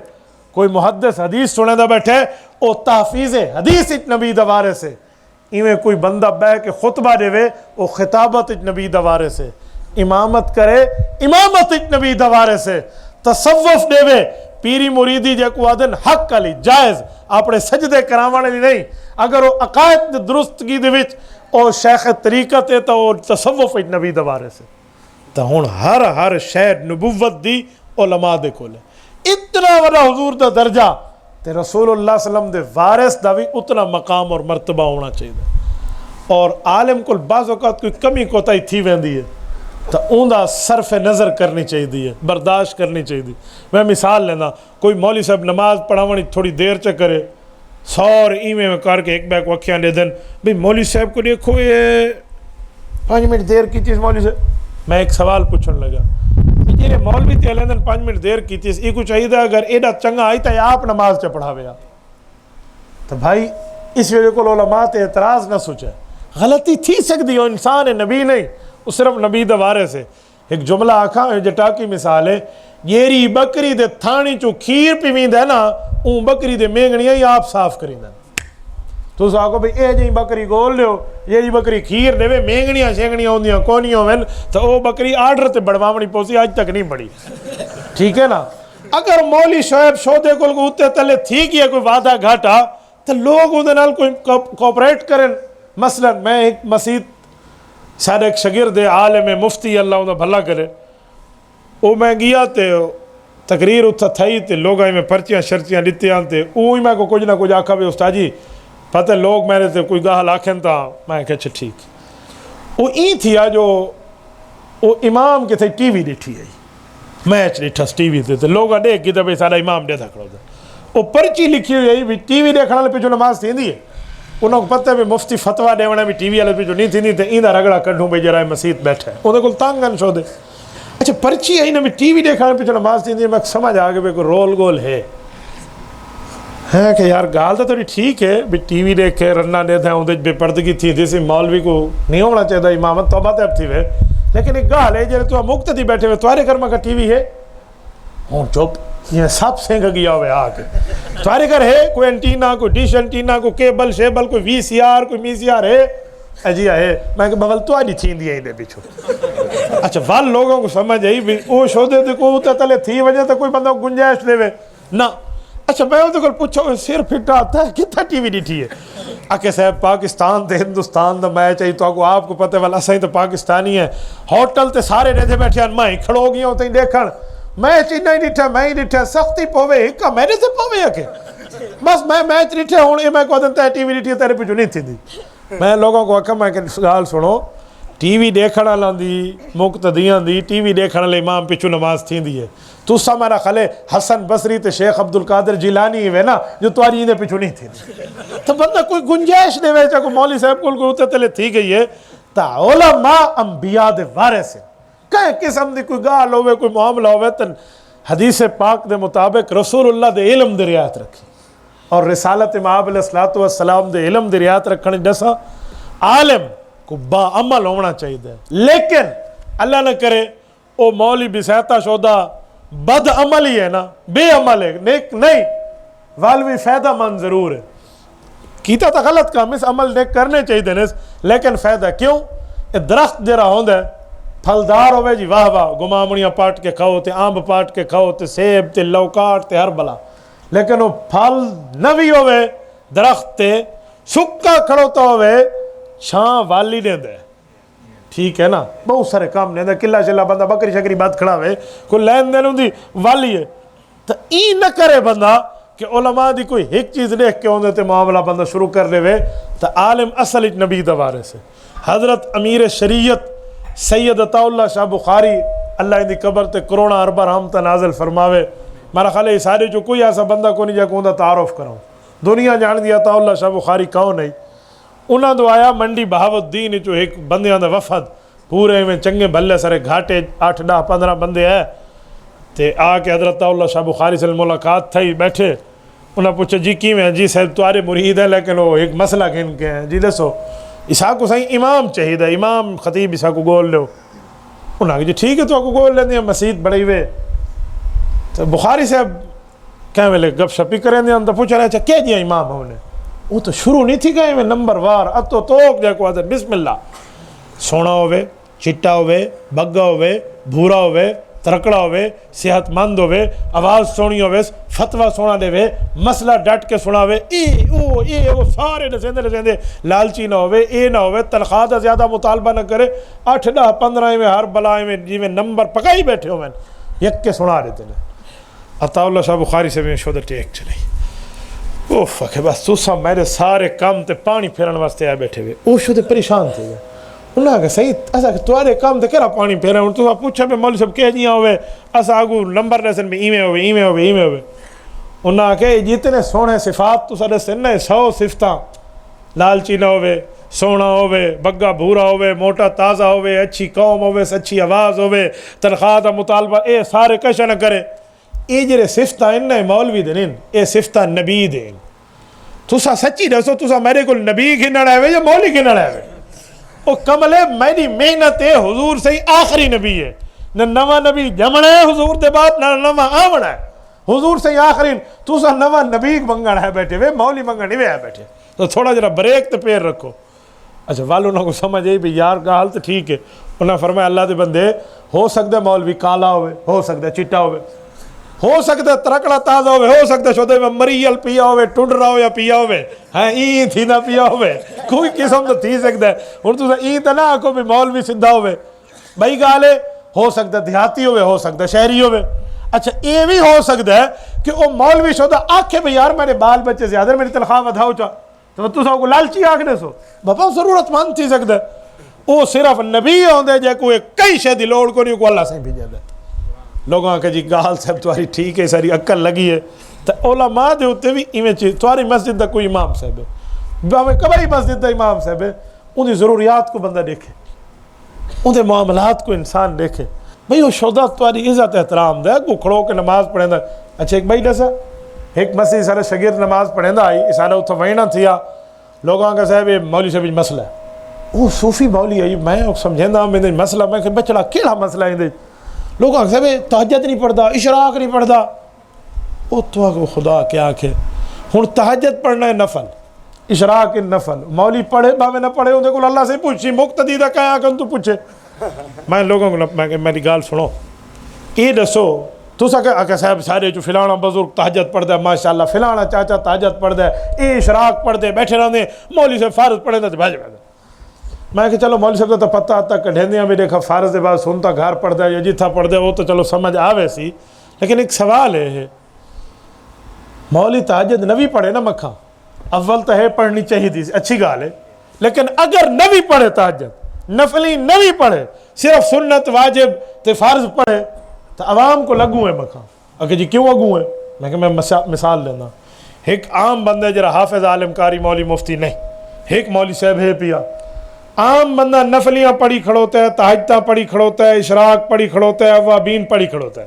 کوئی محدث حدیث سنے دا بیٹھے او تحفیظ حدیث نبی دے وارث ہے. ایویں کوئی بندہ بہ کے خطبہ دے او خطابت نبی دا وارث ہے. امامت کرے امامت نبی دا وارث ہے. تصوف دے پیری مریدی جے کو آدن حق علی جائز اپنے سجدے کراوانے نہیں، اگر وہ عقائد درستگی دے وچ او شیخ طریقت ہے تو تصوف نبی دا وارث ہے. تو ہن ہر شہر نبوت دی علماء دے کولے. اتنا بڑا حضور دا درجہ تے رسول اللہ صلی اللہ علیہ وسلم دے وارث دا بھی اتنا مقام اور مرتبہ ہونا چاہیے. اور عالم کو بعض اوقات کوئی کمی کوتاہی تھی ویندی ہے تو اوندا صرف نظر کرنی چاہیے، برداشت کرنی چاہیے. میں مثال لینا، کوئی مولوی صاحب نماز پڑھاونی تھوڑی دیر چ کرے، سور ایویں میں کر کے ایک بیک وکھیاں دے دن بھئی مولوی صاحب کو دیکھو یہ 5 منٹ دیر کی چیز. مولوی صاحب میں ایک سوال پوچھن لگا، جی مولوی تے لیندن 5 منٹ دیر کی چیز، یہ کو چاہیے اگر ایڈا چنگا آئی تو آپ نماز چ پڑھاوے. تو بھائی اس وجہ کو علماء تے اعتراض نہ سوچے. غلطی تھی سکتی، وہ انسان ہے، نبی نہیں، وہ صرف نبی دا وارث ہے. ایک جملہ آکھا جٹا کی مثال ہے، یری بکری دے تھانی چو کھیر پیویند ہے نا، اون بکری دے مینگنیاں ہی آپ صاف کریں دیں. تو اس آگو بھئی اے جی بکری گول لیو، یری بکری کھیر دے وے مینگنیاں شینگنیاں ہوندیاں کونیاں ہوئن تو او بکری آرڈر تے بڑھواونی پوسی آج تک نہیں بڑھی. ٹھیک ہے نا. اگر مولی شعیب شودے کل کو اتے تلے تھی کیا کوئی وعدہ گھاٹا تو لوگ اندے نال کوئی کوپریٹ کریں. مثلا میں ایک مسجد سارے ایک شگرد عالم مفتی اللہ انہوں بھلا کرے، او میں گیا تے تقریر اتھا تھائی تے لوگ آئی میں پرچیاں شرچیاں دیتے آنتے، اوہی میں کو کچھ نہ کچھ آکھا بھی استاد جی پتہ لوگ میرے تے کوئی گاہ لاکھیں تا. میں کہا اچھا ٹھیک. وہ این تھی جو وہ امام کے تھے ٹی وی دیکھی ہے، میچ دیکھا ٹی وی تے لوگ دیکھ کی تو بھئی سارا امام دے تھا کھڑا تھا. وہ پرچی لکھی ہوئی ہے ٹی وی دیکھنے والے پہ جو نماز تھی ہے، انہوں کو پتہ ہے بھی مفتی فتوہ دیونا بھی ٹی وی والے پہ جو نہیں تھی تے ایندہ رگڑا کڈھوں بھئی جرائے مسجد بیٹھا ہے انہوں کو تانگن شو دے. اچھا پرچی ہے نا بھی ٹی وی دیکھنے پہ جو نماز تھی ہے، میں سمجھ آگے بھی کوئی رول گول ہے کہ یار گال تو ٹھیک ہے بھی ٹی وی دیکھ کے رنہ دیتا ہے اندر بے پردگی تھی جیسے مولوی کو نہیں ہونا چاہتا امامت توبہ تے اب تھی وے، لیکن ایک گال ہے جیسے تو مقتدی بیٹھے ہوئے تمہارے گھر میں کا ٹی وی ہے ہوں چپ یہ سب سینگ گیا ہوئے آ کے تمہارے گھر ہے کوئی انٹینا کوئی ڈش انٹینا کوئی کیبل شیبل کوئی وی سی آر کوئی می سی آر ہے جی ہے. میں کہ بغل تو آج تھی دی ہے پیچھو. اچھا وال لوگوں کو سمجھ آئی بھی وہ شو دے کو تلے تھی وجہ تو کوئی بندہ گنجائش دے وے نہ. اچھا میں وہ تو پوچھو سر پھٹا آتا ہے کتنا ٹی وی ڈیٹھی ہے آکے صاحب پاکستان تے ہندوستان دا میچ ہے تو آپ کو پتہ والا صحیح تو پاکستانی ہے ہوٹل تے سارے رہتے بیٹھے ہیں میں کھڑو گیا ہوتا ہی دیکھن میچ ہی نہیں ڈیٹھا میں ہی ڈیٹھا سختی پوے ہکا میرے سے پوے ہے کہ بس میں میچ ڈیٹھا ہوں یہ میں کو دن تے ٹی وی ڈیٹھی تیرے پہ جو نہیں تھی دی. میں لوگوں کو آکھا میں کہ گال سنو ٹی وی دیکھنا لاندی مقتدیاں دی ٹی وی دیکھنا لے امام پچھو نماز تھی دی ہے تو سا میرا خلے حسن بصری تے شیخ عبدالقادر جیلانی ہوئے نا جو تواری اندے پچھو نہیں تھی تو بندہ کوئی گنجائش دے وے چاکو مولی صاحب کو ہوتے تلے تھی گئی ہے. تا علماء انبیاء دے وارث ہیں کہیں قسم دی کوئی گال ہوئے کوئی معاملہ ہوئے تن حدیث پاک دے مطابق رسول اللہ دے علم دے رعایت رکھی اور رسالت امام علیہ السلام دے علم دے رعایت رکھنے جیسا عالم کو با عمل ہونا چاہیے. لیکن اللہ نہ کرے او مولی بسیتا شودا بد عمل ہی ہے نا، بے عمل ہے، نیک نہیں، والوی فائدہ مند ضرور ہے، کیتا تو غلط کام اس عمل نیک کرنے چاہیے دنس، لیکن فائدہ کیوں؟ یہ درخت جرا ہوندا ہے پھلدار ہوئے جی واہ واہ، گمامڑیاں پاٹ کے کھاؤ تے آمب پاٹ کے کھاؤ تے سیب تے لوکاٹ تے ہر بلا، لیکن وہ پھل نوی ہوئے درخت تے سکا کھڑوتا ہوئے چھاں والی دے دے، ٹھیک ہے نا، بہت سارے کام نہیں دے، کلا شلا بندہ بکری شکری بات کھڑا ہوئے کوئی لین دین ہوندی والی ہے، تو ای نہ کرے بندہ کہ علماء دی کوئی ایک چیز دیکھ کے ہوندے تے معاملہ بندہ شروع کر لے وے، تو عالم اصل ایک نبی دوارے سے حضرت امیر شریعت سید عطا اللہ شاہ بخاری اللہ ان دی قبر تے کروڑا اربا رحمت نازل فرماوے، میرا خیال ہے سارے جو کوئی ایسا بندہ کو نہیں جا کو تعارف کروں، دنیا جان دی عطا اللہ شاہ بخاری کون نہیں، انہاں دو آیا منڈی بہاوت الدین جو ایک بندیاں دا وفد پورے میں چنگے بھلے سارے گھاٹے 8 10 15 بندے ہیں تے آ کے حضرت عطا اللہ شاہ بخاری سے ملاقات تھی بیٹھے، انہاں پوچھا جی کی میں جی صاحب تمہارے مرید ہیں لیکن وہ ایک مسئلہ کن کے ہیں جی دسو، اسا کو صحیح امام چاہیے، امام خطیب اسا کو گول لو، انہاں کہ جی ٹھیک ہے تو کو گول لیندے ہیں مسجد بڑی وے، تو بخاری صاحب کہیں ویلے گپ شپی کریں دے اندر پوچھ رہا ہے کیا جی امام ہونے، وہ تو شروع نہیں تھی گئے میں نمبر وار اتو توک جا کو حضرت بسم اللہ، سونا ہوئے چٹا ہوئے بگا ہوئے بھورا ہوئے ترکڑا ہوئے صحت مند ہوئے آواز سونی ہوئے فتوہ سونا دے وے مسئلہ ڈٹ کے سنا ہوئے وہ سارے نسیندے لالچی نہ ہوئے اے نہ ہوئے تنخواہ دا زیادہ مطالبہ نہ کرے 8 10 15 میں ہر بلائے میں جی میں نمبر پکائی بیٹھے ہو میں یک کے سنا رہے تھے عطا اللہ شاہ بخاری سے میں شودہ ٹیک چلی اوف کہ بس تو سب میرے سارے کام تے پانی پھیرن واسطے آئے بیٹھے ہوئے وہ شودہ پریشان تھے گئے، انہاں کہ صحیح ایسا کہ تمہارے کام تے کہرا پانی پھیرے ہیں، تو پوچھا میں مولوی صاحب کہہ جیاں ہوئے ایسا آگو نمبر لیسن میں ایمیں ہوئے، انہاں کہ جتنے سونے صفات تو سارے سن 100 صفتاں، لالچی نہ ہوئے، سونا ہوئے، بگا بھورا ہوئے، موٹا تازہ ہوئے، اچھی قوم ہوئے، اچھی آواز ہوئے، تنخواہ دا مطالبہ اے سارے کشا نہ کرے، اے جرے صفتاں انہیں مولوی دین اے صفتاں نبی دین، تسا سچی دسو تسا میرے کو نبی گھنڑ آئے یا مولی گھنڑ آئے؟ او کملے میری محنت ہے حضور سے آخری نبی ہے، نہ نواں نبی جمنا ہے حضور دے بعد نہ نواں آمنا ہے، حضور سے آخری تسا نواں نبی منگن ہے بیٹھے وے مولی منگن نہیں ہے بیٹھے، تو تھوڑا جرا بریک تے پیر رکھو۔ اچھا والوں نہ کو سمجھ آئی بھی یار کا حال تو ٹھیک ہے، انہوں نے فرمایا اللہ دے بندے ہو سکتا ہے مولوی کالا ہوئے، ہو سکتا ہے چٹا ہوئے، ہو سکتا ہے ترکڑا تازہ ہوئے، ہو سکتا ہے شودے میں مریل پیا ہوئے ٹنڈ رہا ہو یا پیا ہوئے ہاں این تھی نہ پیا ہوئے، کوئی قسم تو تھی سکتا ہے، ہن تو این تو نہ آکو بھی مولوی سدھا ہوئے، بھائی گالے ہو سکتا ہے دیہاتی ہوئے، ہو سکتا ہے شہری ہوئے، اچھا یہ بھی ہو سکتا ہے کہ وہ مولوی شودہ آکھے بھی یار میرے بال بچے زیادہ میری تنخواہ ودھاؤ چاہ تو تو سو کو لالچی آکھنے سو بابا ضرورت مند تھی سکتا ہے، وہ صرف نبی ہوندے جے کوئی کئی شے دی لوڑ کو نہیں کو اللہ سے بھی جاتا ہے، لوگوں کہ جی گال صاحب تمہاری ٹھیک ہے ساری عقل لگی ہے، تو علماء دے ہوتے بھی ایویں چیز تمہاری مسجد دا کوئی امام صاحب ہے، باویں کبھی مسجد دا امام صاحب ہے، ان دی ضروریات کو بندہ دیکھے، ان دے معاملات کو انسان دیکھے، بھئی وہ شودہ تمہاری عزت احترام دے کو کھڑو کے نماز پڑھیں دا، اچھا ایک بھائی دسا ایک مسجد سارے شگیر نماز پڑھیں دا آئی سارے اتھا وینا تھیا، لوگوں کا صاحب یہ مولوی صاحب مسئلہ ہے، وہ صوفی مولوی ہے میں سمجھیں دا میں مسئلہ میں کہ بچڑا کیڑا مسئلہ ہے، لوگ آخر صاحب تہجد نہیں پڑھتا اشراق نہیں پڑھتا، وہ تو خدا کیا آکھے ہن تہجد پڑھنا ہے نفل اشراق نفل، مولوی پڑھے باوے نہ پڑھے اندے کو اللہ سے پوچھی مقتدی دا کیا آکھن تو پوچھے، میں لوگوں کو میری گال سنو یہ دسو تو کہ صاحب سارے جو فلانا بزرگ تہجد پڑھتا ہے ماشاءاللہ فلانا چاچا تہجد پڑھتا ہے اے اشراق پڑھتے بیٹھے رہتے مولوی سے فارض پڑھے تو بھاج بھاج، میں کہ چلو مولوی صاحب تو پتہ آتا کڈھیندیاں بھی دیکھا فارض دے بعد سنتا گھر پڑھتا ہے یا جتھا پڑھتا ہے وہ تو چلو سمجھ آوے سی، لیکن ایک سوال ہے مولوی تہجد نوی پڑھے نا مکھاں اول تو ہے پڑھنی چاہیے تھی اچھی گال ہے، لیکن اگر نوی پڑھے تہجد نفلی نوی پڑھے صرف سنت واجب تے فارض پڑھے تو عوام کو لگوں ہے مکھاں، اگر جی کیوں لگوں ہے میں کہ میں مثال لینا، ایک عام بندہ جرا حافظ عالم کاری مولوی مفتی نہیں، ایک مولوی صاحب ہے پیا عام بندہ نفلیاں پڑھی کھڑوتا ہے تہجداں پڑھی کھڑوتا ہے اشراق پڑھی کھڑوتا ہے اوابین پڑھی کھڑوتا ہے،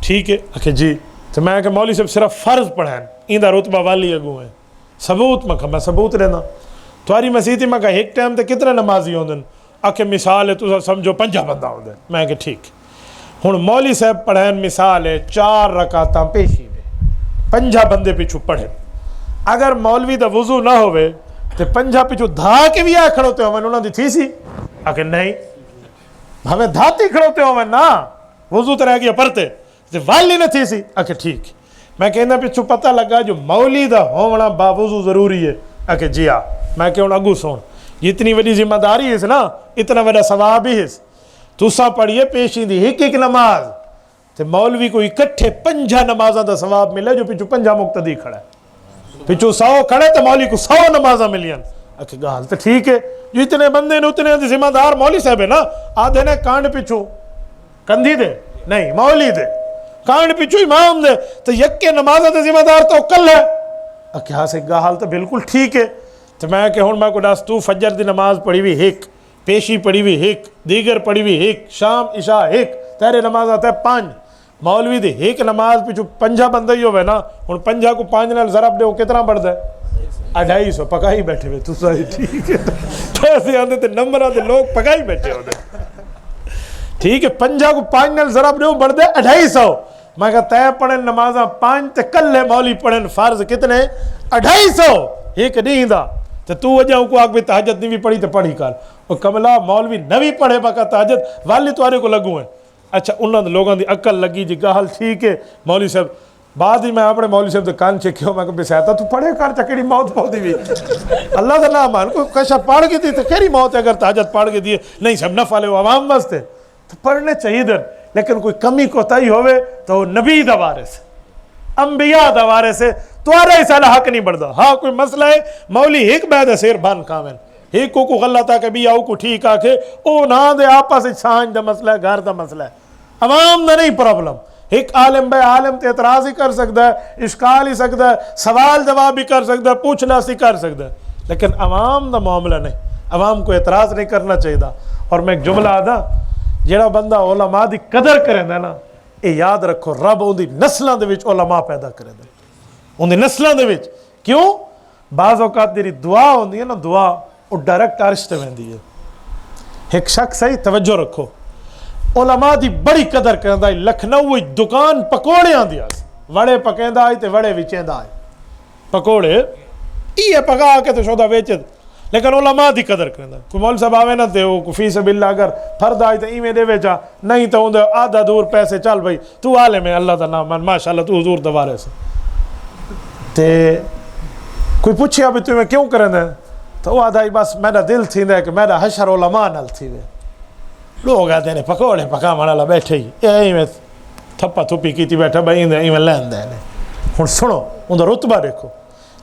ٹھیک ہے اکھے جی تو میں کہ مولوی صاحب صرف فرض پڑھیں ایندہ رتبہ والی اگوں ہے ثبوت میں ثبوت لینا تمہاری مسیحی میں کہ ایک ٹائم تے کتنے نمازی ہوندن، اکھے مثال ہے تو سمجھو 5 بندہ ہوندے، میں کہ ٹھیک ہوں مولی صاحب پڑھین مثال ہے 4 رکعتاں پیشی میں 5 بندے پیچھو پڑھے. اگر مولوی دا وضو نہ ہوئے تو 5 پیچھو دھا کے بھی آئے کھڑوتے ہوئے انہوں نے تھی سی آکے نہیں ہمیں دھاتی کھڑوتے ہوئے نا وضو تو رہ گیا پڑھتے والی نہ تھی سی آکے ٹھیک. میں کہنا پیچھو پتہ لگا جو مولی دا ہونا باوضو ضروری ہے آکے جی ہاں. میں کہ اگو سون جتنی وڈی ذمہ داری ہے نا اتنا وڈا ثواب ہی ہے. تساں پڑھیے پیشی دی ایک نماز تے مولوی کو اکٹھے 5 نمازاں دا ثواب ملے جو پیچھو 5 مقتدی کھڑا ہے پیچھو 100 کھڑے تو مولوی کو 100 نمازاں ملین. اکھے گال تو ٹھیک ہے جو اتنے بندے نے اتنے ذمہ دار مولوی صاحب ہے نا. آدھے نے کانڈ پیچھو کندھی دے نہیں مولی دے کانڈ پیچھو امام دے تو یکے نمازاں دے ذمہ دار تو کل ہے. اکھے ہاں سے گال تو بالکل ٹھیک ہے. تو میں کہ ہوں میں کو ڈاس تو فجر دی نماز پڑھی ہوئی ایک پیشی پڑھی ہوئی ایک دیگر پڑھی ہوئی ایک شام عشاء ایک تیرے نماز آتا ہے 5 مولوی دے ایک نماز پیچھو 5 بندے ہی ہوئے نا ہوں 5 کو 5 نال ضرب دے وہ کتنا بڑھتا ہے 250 پکائی بیٹھے ہوئے. تو صحیح ٹھیک ہے پیسے آتے تھے نمبر آتے لوگ پکائی بیٹھے ہوتے ٹھیک ہے 5 کو 5 نال ضرب دے وہ بڑھ دے 250. میں کہا تے پڑھن نمازاں 5 تے کلے مولوی پڑھن فرض کتنے 250 ایک نہیں دا تو تو وجہ کو آگ بھی تہجد نہیں بھی پڑھی تو پڑھی کر اور کملا مولوی نوی پڑھے باقا تہجد والی توارے کو لگوں ہیں. اچھا انہوں نے لوگوں دی عقل لگی جی گال ٹھیک ہے مولوی صاحب بعد ہی میں اپنے مولوی صاحب دے کان چکھیوں میں کہا سہتا تو پڑھے کر چکڑی موت پہنچی بھی اللہ دا نام مان کوئی کشا پڑھ کے دی تو کیری موت ہے اگر تہجد پڑھ کے دیے نہیں سب نہ فالے عوام بستے تو پڑھنے چاہیے در لیکن کوئی کمی کوتاہی ہوئے تو نبی دا وارث انبیاء دا وارث ہے تو آرہا اس حق نہیں بڑھتا. ہاں کوئی مسئلہ ہے مولوی ایک بیدہ سیر بان کامن ایک کو غلط آکے بھی آؤ کو ٹھیک آکے او نا دے آپا سے سانج دا مسئلہ ہے گھر دا مسئلہ ہے عوام دا نہیں پرابلم. ایک عالم بے عالم تے اعتراض ہی کر سکتا ہے اشکال ہی سکتا ہے سوال جواب بھی کر سکتا ہے پوچھنا سی کر سکتا ہے لیکن عوام دا معاملہ نہیں. عوام کو اعتراض نہیں کرنا چاہیے. اور میں ایک جملہ آدھا جیڑا بندہ علماء دی قدر کریں دا نا یہ یاد رکھو رب ان دی نسلوں دے وچ علماء پیدا کریں دا ان دی نسلوں دے وچ. کیوں بعض اوقات تیری دعا ہوندی ہے نا دعا وہ ڈائریکٹ عرش تے ویندی ہے. ایک شخص ہے توجہ رکھو علماء دی بڑی قدر کرندا ہے لکھنؤ دکان پکوڑیاں دی وڑے پکیندا ہے تے وڑے وچیندا ہے پکوڑے یہ پکا کے تے شودا ویچد لیکن علماء دی قدر کرندا ہے. کوئی مول صاحب آوے نا تے او فی سبیل اللہ اگر فرد آئی تے ایویں دے ویچا نہیں تے اون آدھا دور پیسے چل بھائی تو عالم ہے اللہ دا نام من ماشاءاللہ تو حضور دوارے سے تے کوئی پوچھیا بھی تمہیں کیوں کرندا ہے تو وہ آدھا بس میرا دل تھیندا ہے کہ میرا حشر علماء نال تھیوے. لوگ آتے ہیں پکوڑے پکا مانا بیٹھے ہی ایویں تھپا تھپی کیتی بیٹھا بھائی ایویں لین دے ہن سنو اوندا رتبہ دیکھو.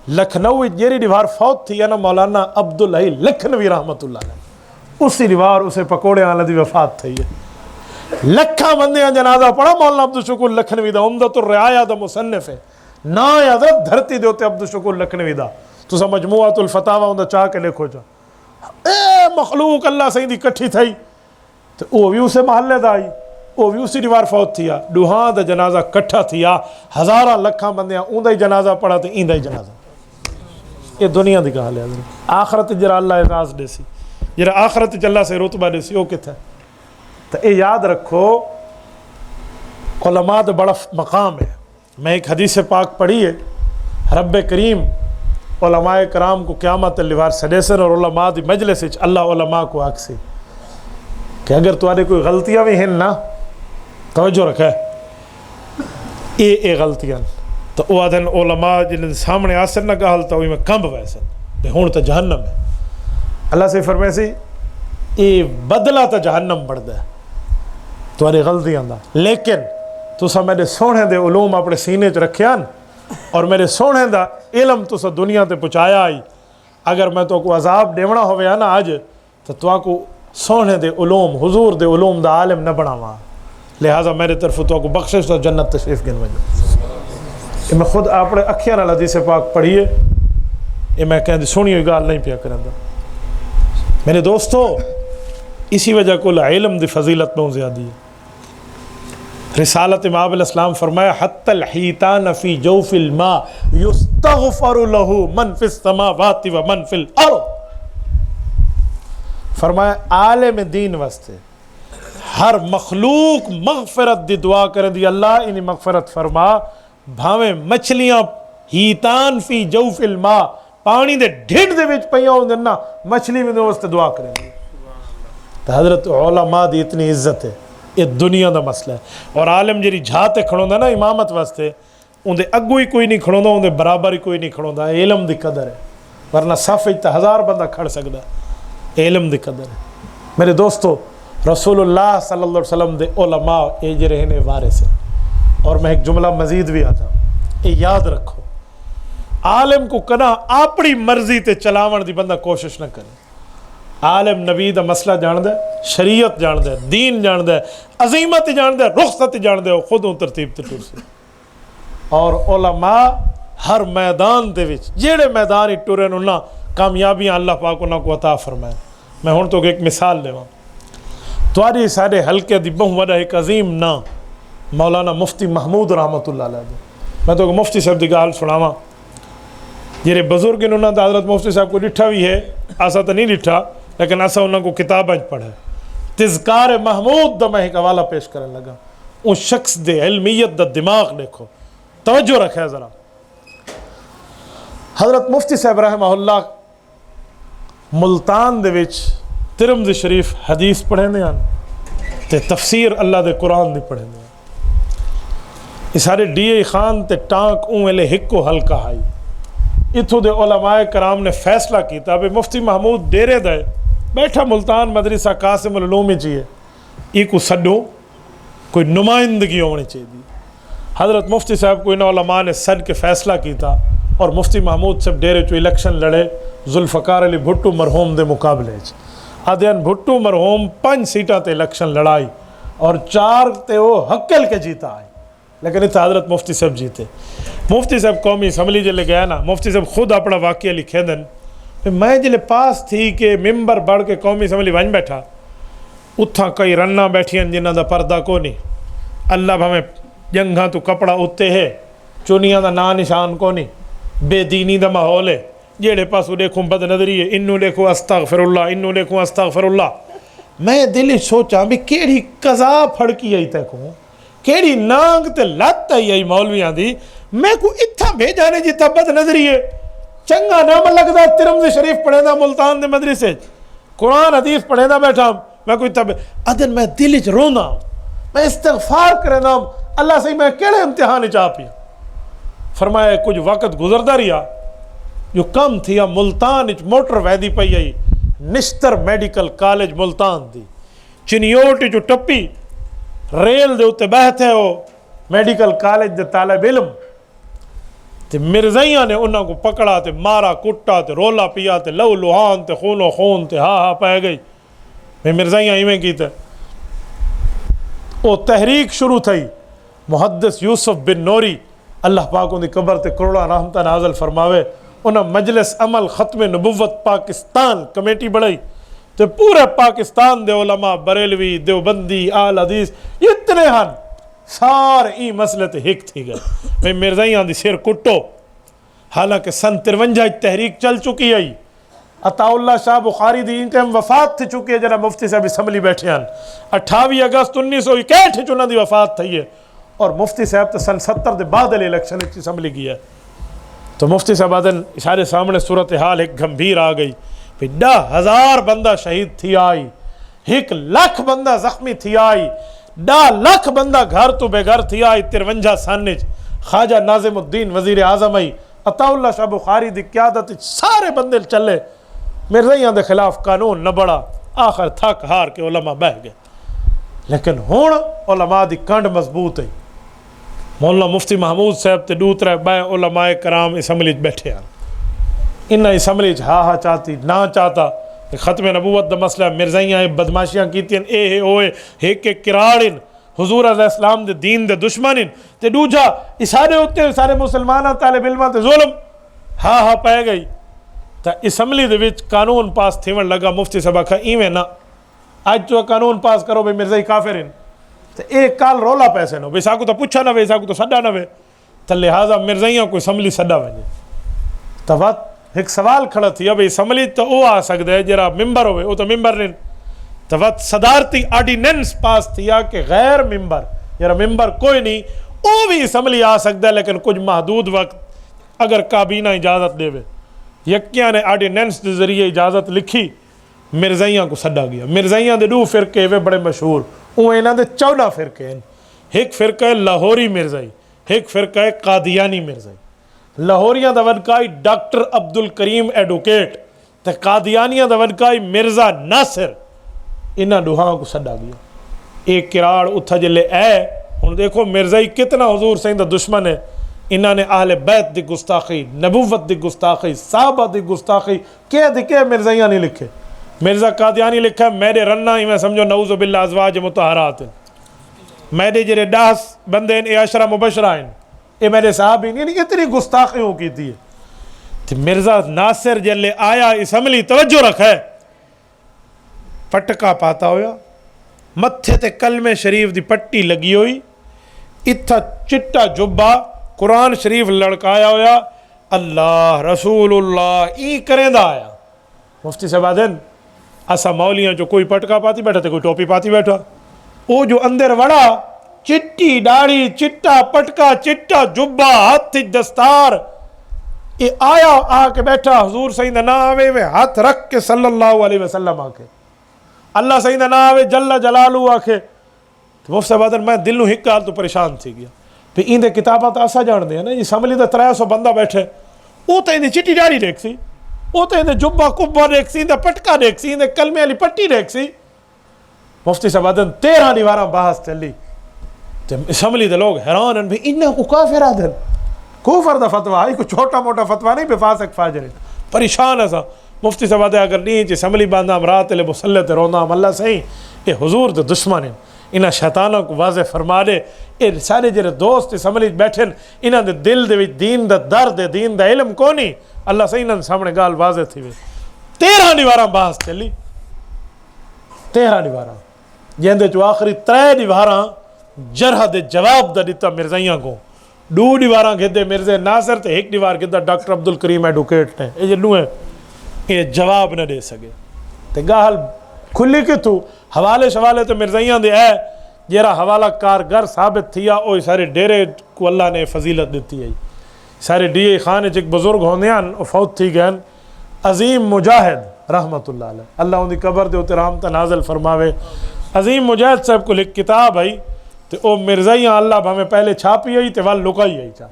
لکھنؤ جیری دیوار فوت تھی ہے نا مولانا عبداللہ لکھنوی رحمت اللہ علیہ اسی دیوار اسے پکوڑے والا دی وفات تھی ہے. لکھاں بندیاں جنازہ پڑھا مولانا عبدالشکور لکھنوی دا عمدۃ الرعایا دا مصنف ہے نا حضرت دھرتی دے ہوتے عبدالشکور لکھنوی دا تو سا مجموعۃ الفتاوی اوندا چاہ کے لکھو جا اے مخلوق اللہ سہی دی کٹھی تھئی تو وہ بھی اسے محلے دا آئی وہ بھی اسی دیوار فوت تھیا ڈوہاں دا جنازہ کٹھا تھیا ہزاراں لکھاں بندیاں اوندا ہی جنازہ پڑھا تو ایندا ہی جنازہ. یہ دنیا دی گل ہے آخرت جرا اللہ اعزاز دے سی جرا آخرت اللہ سے رتبہ دے سی وہ کتھا تو اے یاد رکھو علماء دا بڑا مقام ہے. میں ایک حدیث پاک پڑھی ہے رب کریم علماء کرام کو قیامت لیوار سڈیسن اور علماء دی مجلس اللہ علماء کو آکھ سی کہ اگر تمہارے کوئی غلطیاں بھی ہیں نا توجہ رکھے اے غلطیاں تو وہ آدھن علماء جن سامنے آسر نہ کہا حالتا ہوئی میں کمب ویسن بے ہون تا جہنم ہے. اللہ سے فرمائے سی اے بدلہ تا جہنم بڑھ دے تمہاری غلطیاں دا لیکن تو سا میرے سونے دے علوم اپنے سینے چ رکھیاں اور میرے سونے دا علم تو سا دنیا تے پہنچایا آئی اگر میں تو کو عذاب دیونا ہوئے نا آج تو کو سونے دے علوم حضور دے علوم دا عالم نہ بناواں لہٰذا میرے طرف تو کو بخشش تو جنت تشریف گن وجہ. میں خود اپنے اکھیاں نال حدیث پاک پڑھیے یہ میں کہندی سونی ہوئی گال نہیں پیا کرندا. میرے دوستو اسی وجہ کو علم دی فضیلت میں زیادہ ہے. رسالت امام علیہ السلام فرمایا حتی الحیتان فی جوف الماء یستغفر له من فی السماوات و من فی الارض. فرمایا عالم دین واسطے ہر مخلوق مغفرت دی دعا کریں دی اللہ انہی مغفرت فرما، بھاویں مچھلیاں ہیتان فی جوف الماء پانی دے ڈھڈ دے وچ پئیاں ہوندن نا، مچھلی میں واسطے دعا کریں دی۔ تو حضرت علماء دی اتنی عزت ہے، یہ دنیا دا مسئلہ ہے۔ اور عالم جری جھاتے کھڑوندا نا امامت واسطے، اندے اگو ہی کوئی نہیں کھڑوندا، اندے برابر ہی کوئی نہیں کھڑوندا، علم دی قدر ہے، ورنہ صف وچ 1000 بندہ کھڑ سکدا ہے، علم دی قدر ہے۔ میرے دوستو، رسول اللہ صلی اللہ علیہ وسلم دے علماء اے جڑے ہیں وارث ہیں۔ اور میں ایک جملہ مزید بھی آتا، یہ یاد رکھو، عالم کو کنا اپنی مرضی تے چلاون دی بندہ کوشش نہ کرے۔ عالم نبی دا مسئلہ جاندے، شریعت جاندے، دین جاندے، عظیمت جاندے، رخصت جاندے، خود ان ترتیب تے ٹر سے۔ اور علماء ہر میدان دے وچ جیڑے میدان ہی ٹرن انہاں کامیابیاں اللہ پاک انہاں کو عطا فرمائے۔ میں ہن تو ایک مثال لیواں، تواڈی ساڈے حلقے دی بہت وڈا ایک عظیم نام مولانا مفتی محمود رحمۃ اللہ علیہ۔ میں تو مفتی صاحب دی گال سناواں، جڑے بزرگ انہوں نے حضرت مفتی صاحب کو ڈٹھا بھی ہے، ایسا تو نہیں ڈٹھا لیکن ایسا انہوں کو کتاب پڑھا ہے۔ تذکار محمود دا میں ایک حوالہ پیش کرنے لگا، اس شخص دے علمیت دا دماغ دیکھو، توجہ رکھے ذرا۔ حضرت مفتی صاحب رحمہ اللہ ملتان دے وچ ترمذی شریف حدیث پڑھیں دے ہیں تے تفسیر اللہ دے قرآن دی پڑھیں دے ہیں۔ اس سارے ڈی اے خان تے ٹانک اون ویلے ہکو حلقہ آئی، اتھو دے علماء کرام نے فیصلہ کیتا بے مفتی محمود ڈیرے دے بیٹھا ملتان مدرسہ قاسم العلوم چاہیے، ای کو سڈو کوئی نمائندگی ہونی چاہیے۔ حضرت مفتی صاحب کو ان علماء نے سڈ کے فیصلہ کیتا اور مفتی محمود صاحب ڈیرے چو الیکشن لڑے ذوالفقار علی بھٹو مرحوم دے مقابلے چ۔ آدھین بھٹو مرحوم 5 سیٹاں تے الیکشن لڑائی اور 4 تے وہ حقل کے جیتا آئے، لیکن اتنا حضرت مفتی صاحب جیتے۔ مفتی صاحب قومی اسمبلی جلے گیا نا، مفتی صاحب خود اپنا واقعہ لکھے دن، میں جلے پاس تھی کہ ممبر بڑھ کے قومی اسمبلی ون بیٹھا، اتھا کئی رنہ بیٹھی ہیں جنہاں دا پردہ کو نہیں، اللہ بھامیں جنگاں تو کپڑا اتے ہے، چونیاں دا نا نشان کو نہیں، بے دینی دا ماحول ہے، جیڑے پاسو دیکھوں بد نظری ہے، انہوں دیکھو استغفر اللہ، انہوں دیکھو استغفر اللہ۔ میں دل سوچا بھی کیڑی قضا پھڑکی آئی تے کو، کیڑی نانگ تے لت آئی مولویاں دی، میں کو اتھا بھیجانے جیتا بد نظری ہے، چنگا نام لگدا ترمذی شریف پڑھے دا ملتان دے مدرسے، قرآن حدیث پڑھے دا بیٹھا، میں کوئی تب ادن میں دل چ رونا، میں استغفار کرے نا اللہ سے میں کیڑے امتحان چاہ پیا۔ فرمایا کچھ وقت گزردا رہیا، جو کم تھیا ملتان اچ موٹر ویدی پئی آئی، نشتر میڈیکل کالج ملتان دی، چنیوٹ جو ٹپی ریل دے اتے بہتے ہو میڈیکل کالج دے طالب علم تے مرزائیاں نے انہاں کو پکڑا تے مارا کٹا تے رولا پیا تے لو لوہان تے خون و خون تے ہاں پہ گئی۔ میں مرزائیاں ایویں کی تے وہ تحریک شروع تھی، محدث یوسف بن نوری اللہ پاک ان دی قبر تے کروڑا رحمتہ نازل فرماوے، انہاں مجلس عمل ختم نبوت پاکستان کمیٹی بڑھائی تے پورے پاکستان دے علماء بریلوی دیوبندی آل حدیث اتنے ہن سارے ای مسئلے تے ہک تھی گئے، میں مرزائیاں دی سر کٹو۔ حالانکہ سن 53 تحریک چل چکی ہے، عطا اللہ شاہ بخاری دی ان کے ہم وفات تھی چکی ہے، جناب مفتی صاحب اسمبلی بیٹھے ہیں، 28 اگست 1961 چنہ دی وفات تھی ہے، اور مفتی صاحب تو سن 70 دے بعد الیکشن اسمبلی کی ہے۔ تو مفتی صاحب آدھن اشارے سامنے صورتحال ایک گھمبیر آ گئی، 10,000 بندہ شہید تھی آئی، 1 لاکھ بندہ زخمی تھی آئی، 10 لاکھ بندہ گھر تو بے گھر تھی آئی۔ 53 سنج خواجہ ناظم الدین وزیر اعظم آئی، عطا اللہ شاہ بخاری دی قیادت سارے بندے چلے، مرزائیاں دے خلاف قانون نہ بڑا، آخر تھک ہار کے علماء بہ گئے۔ لیکن ہون علماء دی کنڈ مضبوط ہے، مولانا مفتی محمود صاحب تے دوترے بے علماء کرام اسمبلی بیٹھے ہیں، انہاں اسمبلی ہاں چاہتی نہ چاہتا ختم نبوت دا مسئلہ، مرزائیاں بدماشیاں کیتیں، اے ہوئے ایک کراڑن حضور علیہ السلام دے دین دے دشمنن تے دوجا سارے ہوتے سارے مسلماناں طالب علماں تے ظلم ہاں پہ گئی۔ تا اسمبلی دے وچ قانون پاس تھیون لگا، مفتی صاحب آکھا ایویں نہ اج تو قانون پاس کرو بھئی مرزائی کافر ہیں، تو ایک کال رولا پیسے نو، بھئی ساکو تو پوچھا نہ وے، ساکو تو سڈا نہ وے، تو لہٰذا مرزائیاں کو اسمبلی سڈا وجے۔ تو بات ایک سوال کھڑا تھی، اب اسمبلی تو وہ آ سکتا ہے جرا ممبر ہوئے، وہ تو ممبر نہیں، تو وقت صدارتی آرڈیننس پاس تھیا کہ غیر ممبر یار ممبر کوئی نہیں وہ بھی اسمبلی آ سکتا ہے لیکن کچھ محدود وقت اگر کابینہ اجازت دے. یکیاں نے آرڈیننس کے ذریعے اجازت لکھی مرزائیاں کو سڈا گیا. مرزائیاں دے 2 فرقے ہوئے بڑے مشہور وہ انہاں دے 14 فرقے ہیں. ایک فرقہ ہے لاہوری مرزائی, ایک فرقہ ہے قادیانی مرزائی. لاہوریاں دا ودکائی ڈاکٹر عبد الکریم ایڈوکیٹ تے قادیانیاں دا ودکائی مرزا ناصر. انہاں دوہاں کو سڈا گیا. ایک کراڑ اتھا جلے اے ہن دیکھو مرزائی کتنا حضور سائیں دا دشمن ہے. انہاں نے اہل بیت دی گستاخی, نبوت دی گستاخی, صحابہ دی گستاخی کہ مرزائیاں نہیں لکھے. مرزا قادیانی لکھا ہے میرے رنا ہی میں سمجھو نعوذ باللہ ازواج مطہرات ہیں. میرے جڑے 10 بندے ہیں عشرہ مبشرہ ہیں یہ میرے صحابی نہیں. اتنی گستاخیوں کی تھی. مرزا ناصر جلے آیا اسمبلی توجہ رکھا ہے پٹکا پاتا ہویا متھے تے کلمہ شریف دی پٹی لگی ہوئی اتھا چٹا جبا قرآن شریف لڑکایا ہویا اللہ رسول اللہ ای کریں دا آیا. مفتی صاحب آدھن اسا مولیاں جو کوئی پٹکا پاتی بیٹھا تے کوئی ٹوپی پاتی بیٹھا. وہ جو اندر وڑا چٹی داڑھی چٹا پٹکا چٹا جبا ہاتھ دستار یہ آیا آ کے بیٹھا حضور سائیں دا نام آوے میں ہاتھ رکھ کے صلی اللہ علیہ وسلم آ کے اللہ سائیں دا نام آوے جل جلالو آ کے. مفتی صاحب آدھن میں دل نو ہک حال تو پریشان تھی گیا پھر این دے کتاباں تو اسا جان دے ہیں نا یہ اسمبلی دا 300 بندہ بیٹھے وہ تو این چٹی داڑھی دیکھ سی وہ تو این جبا کبا دیکھ سی پٹکا دیکھ سی کلمے والی پٹی دیکھ سی. مفتی صاحب آدھن 13 دیواراں بحث چلی اسمبلی دے لوگ حیران ہیں بھئی انہاں کو کافر آدھن کفر دا فتویٰ ہے کوئی چھوٹا موٹا فتویٰ نہیں بفاسق فاجر ہے. پریشان ہے سا. مفتی صاحب آدھے اگر نہیں اسمبلی باندھا ہم رات لے مسلح تے رونا ہم اللہ صحیح یہ حضور دے دشمن ہیں انہاں شیطانوں کو واضح فرما دے. یہ سارے جڑے دوست اسمبلی بیٹھے انہاں دے دل دے وچ دین دا درد ہے دین دا علم کو نہیں اللہ صحیح انہاں سامنے گال واضح تھی وے. 13 دیواراں بحث چلی 13 دیواراں جہندے چو آخری 3 دیواراں جرح دے جواب دا دیتا مرزائیاں کو 2 دیواراں گھدے مرزے ناصر تے 1 دیوار گھدہ ڈاکٹر عبد الکریم ایڈوکیٹ نے یہ جنو ہے یہ جواب نہ دے سکے تے گاہل کھلی کی تو حوالے شوالے تے مرزائیاں دے ہے جیرا حوالہ کارگر ثابت تھیا اوہ سارے ڈیرے کو اللہ نے فضیلت دیتی ہے. سارے ڈیے خانے چک بزرگ ہوندے ہیں او فوت تھی گئے عظیم مجاہد رحمت اللہ علیہ اللہ ان دی قبر دے اتر رحمت نازل فرماوے. عظیم مجاہد صاحب کو لکھ کتاب ہے تے او مرزائیاں اللہ بھامے پہلے چھاپی ہوئی تے وال لکائی ہوئی چاہ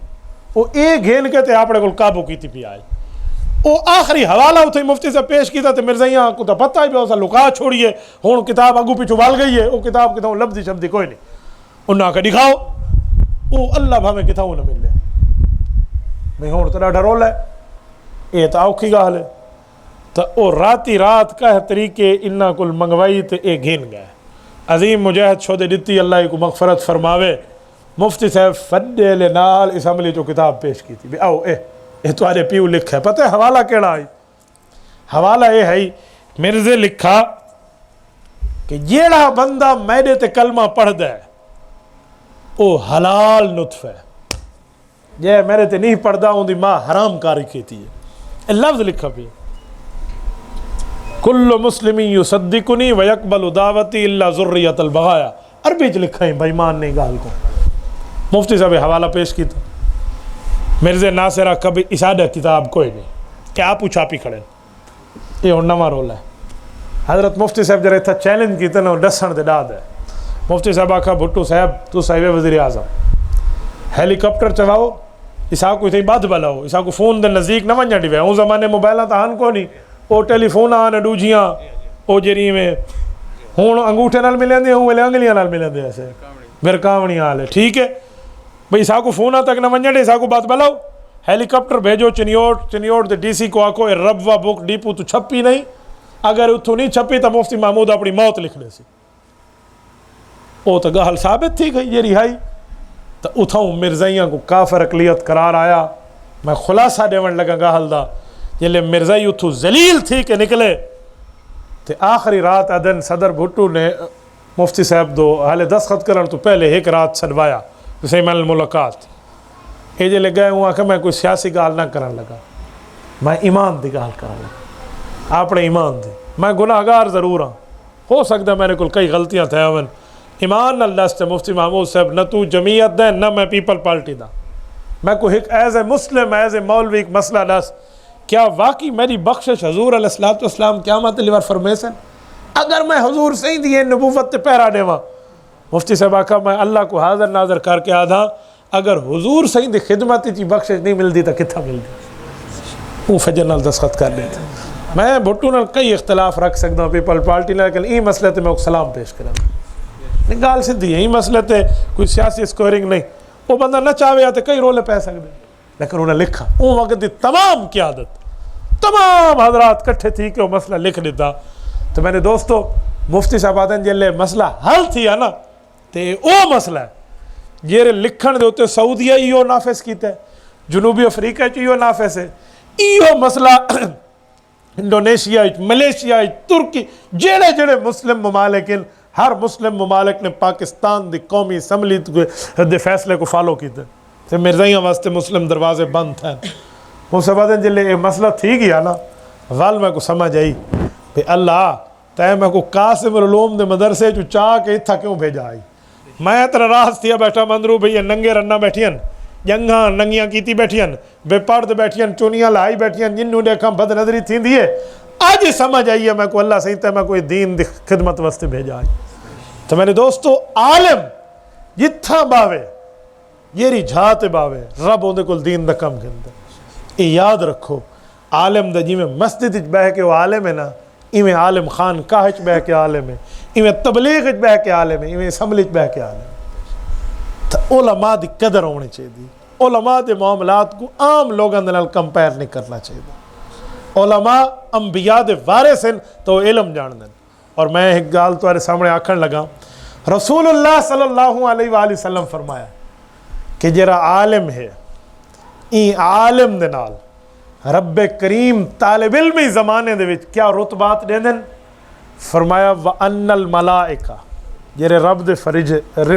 او ایک گھین کے تے اپنے کو قابو کی تھی پی آئی او آخری حوالہ اتھے مفتی سے پیش کی تھا تے مرزائیاں کو تو پتہ ہی بھی اسا لکا چھوڑیے ہون کتاب اگو پیچھو وال گئی ہے او کتاب کتاؤں لفظی شبدی کوئی نہیں انہاں کا دکھاؤ او اللہ بھامے کتاؤں نہ مل لے میں ہون تو ڈاڑا رول ہے یہ تو اوکھی گال ہے تو او راتی رات کا طریقے انہاں کل منگوائی تے اے گھین گئے. عظیم مجاہد شودے دیتی اللہ کو مغفرت فرماوے. مفتی صاحب فڈے لے نال اسمبلی جو کتاب پیش کی تھی آؤ اے تمہارے پیو لکھا ہے پتہ ہے حوالہ کیڑا ہے حوالہ یہ ہے مرزے لکھا کہ جیڑا بندہ میدے تے کلمہ پڑھ دے او حلال نطف ہے جے میرے تے نہیں پڑھ دا ہوں دی ماں حرام کاری کیتی ہے. لفظ لکھا بھی کل مسلمی یصدقنی ویقبل دعوتی الا ذریۃ البغایا عربی چ لکھا ہے بھائی مان نہیں گال کو. مفتی صاحب حوالہ پیش کی تھا مرزا ناصرہ کبھی اسادہ کتاب کوئی نہیں کہ آپ چھاپی کھڑے یہ ہوں نواں رول ہے. حضرت مفتی صاحب جرے تھا چیلنج کیتے نا ڈسن دے ڈاد ہے. مفتی صاحب آکھا بھٹو صاحب تو صاحب وزیر اعظم ہیلی کاپٹر چلاؤ اسا کو اتھے بات بلاؤ اسا کو فون دے نزدیک نہ ونجا ڈیوے اون زمانے موبائلاں تا ہن کو نہیں او ٹیلی فون آن ڈوجیاں او جری میں ہن انگوٹھے نال ملیندے ہوں ویلے انگلیاں نال ملیندے ایسے برکاونی حال ہے ٹھیک ہے بھئی اسا کو فون تک نہ ونجا ڈے اسا کو بات بلاؤ ہیلی کاپٹر بھیجو چنیوٹ دے ڈی سی کو آکو اے ربوا بک ڈیپو تو چھپی نہیں اگر اتھو نہیں چھپی تو مفتی محمود اپنی موت لکھ لے سی او تو گہل ثابت تھی گئی یہ رہائی تو اتھاؤں مرزائیاں کو کافر اقلیت قرار آیا. میں خلاصہ دیون لگا گہل دا جلے مرزائی اتھو ذلیل تھی کہ نکلے تے آخری رات ادن صدر بھٹو نے مفتی صاحب دو حالے دستخط کرن تو پہلے ایک رات چھڈوایا اسے من ملاقات یہ جلے گئے ہوں کہ میں کوئی سیاسی گال نہ کرن لگا میں ایمان دی گال کرن لگا اپنے ایمان دی میں گناہگار ضرور ہاں ہو سکتا ہے میرے کو کئی غلطیاں تھے ہون ایمان اللہ سے مفتی محمود صاحب نہ تو جمعیت دے نہ میں پیپل پارٹی دا میں کو ایک as a Muslim as a مولوی ایک مسئلہ دس کیا واقعی میری بخشش حضور علیہ الصلوۃ والسلام قیامت لیور فرمیسن اگر میں حضور صحیح دیے نبوت تے پیرا دیواں مفتی صاحب آکھا میں اللہ کو حاضر ناظر کر کے آدھا اگر حضور صحیح دی خدمت چی بخشش نہیں ملتی تو کتھا ملتی وہ فجر نال دستخط کر لیتے میں بھٹو نال کئی اختلاف رکھ سکتا ہوں پیپل پارٹی نال لیکن ای مسئلے تے میں ایک سلام پیش کروں گال سدھی ہے ای مسئلے تے کوئی سیاسی سکورنگ نہیں وہ بندہ نہ چاہے آتے کئی رولے پہ سکتے لیکن انہیں لکھا وہ وقت دی تمام قیادت تمام حضرات کٹھے تھی کہ وہ مسئلہ لکھ دیتا تو میں نے دوستو مفتی صاحب آدھیں جلے مسئلہ حل تھی ہے نا تے او مسئلہ ہے یہ لکھن دے ہوتے سعودیہ ایو نافذ کیتا ہے جنوبی افریقہ چیو نافذ ہے ایو مسئلہ انڈونیشیا ملیشیا ترکی جڑے جڑے مسلم ممالکن ہر مسلم ممالک نے پاکستان دی قومی اسمبلی دے فیصلے کو فالو کیتے تے مرزائیاں واسطے مسلم دروازے بند تھے وہ سب آدھیں جلے یہ مسئلہ تھی گیا نا وال میں کو سمجھ آئی کہ اللہ تے میں کو قاسم العلوم دے مدرسے جو چاہ کے اتھا کیوں بھیجا آئی میں ترہ راست تھیا بیٹھا مندرو بھئی ننگے رنہ بیٹھین جنگاں ننگیاں کیتی بیٹھین بے پرد بیٹھین چونیاں لائی بیٹھین جنہوں دیکھاں بد نظری تھی دیئے آج سمجھ آئی ہے میں کو اللہ صحیح تے میں کوئی دین دی خدمت واسطے بھیجا آئی تو میں نے دوستو عالم جتھا باوے یہ جھات باوے رب ہوندے کل دین دا کم کھندے یہ یاد رکھو عالم دا جی میں مسجد بہ کے وہ عالم ہے نا ایویں عالم خان کاہچ بہ کے عالم ہے ایویں تبلیغ بہ کے عالم ہے ایویں اسمبلی بہ کے عالم ہے تو علماء دی قدر ہونی چاہیے علماء دے معاملات کو عام لوگوں دے نال کمپیئر نہیں کرنا چاہیے علماء انبیاء دے وارث ہیں تو علم جان دیں اور میں ایک گال تمہارے سامنے آکھن لگا رسول اللہ صلی اللہ علیہ وآلہ وسلم فرمایا کہ جرا عالم ہے این عالم دے نال رب کریم طالب علمی زمانے دے وچ کیا رتبات دے دن فرمایا وَأَنَّ الْمَلَائِكَ جرے رب دے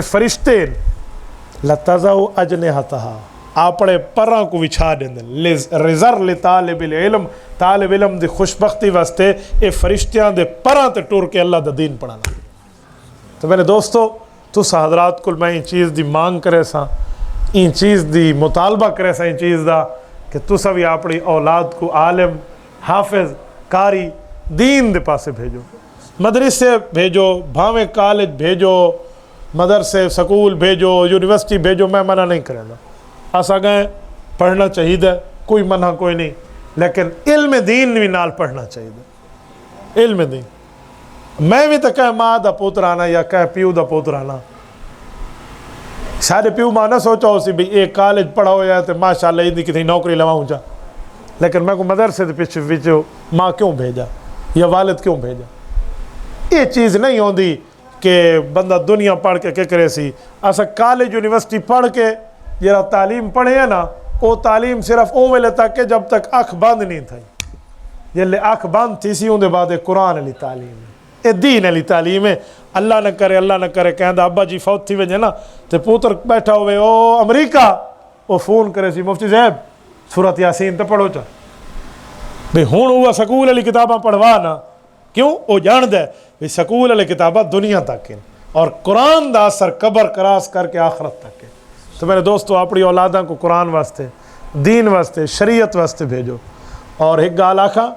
فرشتے لَتَزَوْ أَجْنِحَتَهَا اپنے پراں کو وچھا دیں رزر لطالب العلم طالب علم دی خوشبختی واسطے اے فرشتیاں دے پراں تے ٹور کے اللہ دا دین پڑھانا تو میرے دوستو تو حضرات کل میں ان چیز دی مانگ کرے سا ان چیز دی مطالبہ کرے سا ان چیز دا کہ تو سبھی اپنی اولاد کو عالم حافظ قاری دین دے پاسے بھیجو مدرسے بھیجو بھاویں کالج بھیجو مدرسے سکول بھیجو یونیورسٹی بھیجو میں منع نہیں کرے گا اسا گئے پڑھنا چاہیے کوئی منع کوئی نہیں لیکن علم دین بھی نال پڑھنا چاہیے علم دین میں بھی تو کہہ ماں دا پوترانا یا کہہ پیو دا پوترانا سارے پیو ماں نہ سوچا ہو سی بھی ایک کالج پڑھا ہو جائے تو ماشاءاللہ اتنی کتنی نوکری لواؤں جا لیکن میں کو مدرسے دے پیچھے پیچھے ماں کیوں بھیجا یا والد کیوں بھیجا یہ چیز نہیں ہوندی کہ بندہ دنیا پڑھ کے کرے سی ایسا کالج یونیورسٹی پڑھ کے جرا تعلیم پڑھے ہے نا وہ تعلیم صرف او ویلے تک کہ جب تک اکھ بند نہیں تھا جلے اکھ بند تھی سی اون دے بعد قرآن علی تعلیم ہے دین علی تعلیم ہے اللہ نہ کرے کہندا ابا جی فوت تھی وجے نا تے پوتر بیٹھا ہوئے او امریکہ او فون کرے سی مفتی صاحب سورۃ یاسین تے پڑھو چا بھئی ہون ہوا سکول علی کتاباں پڑھوا نا کیوں او جان دے بھئی سکول علی کتاباں دنیا تک ہیں اور قرآن دا اثر قبر کراس کر کے آخرت تک ہے تو میرے دوستو اپنی اولاداں کو قرآن واسطے دین واسطے شریعت واسطے بھیجو اور ایک گال آکھا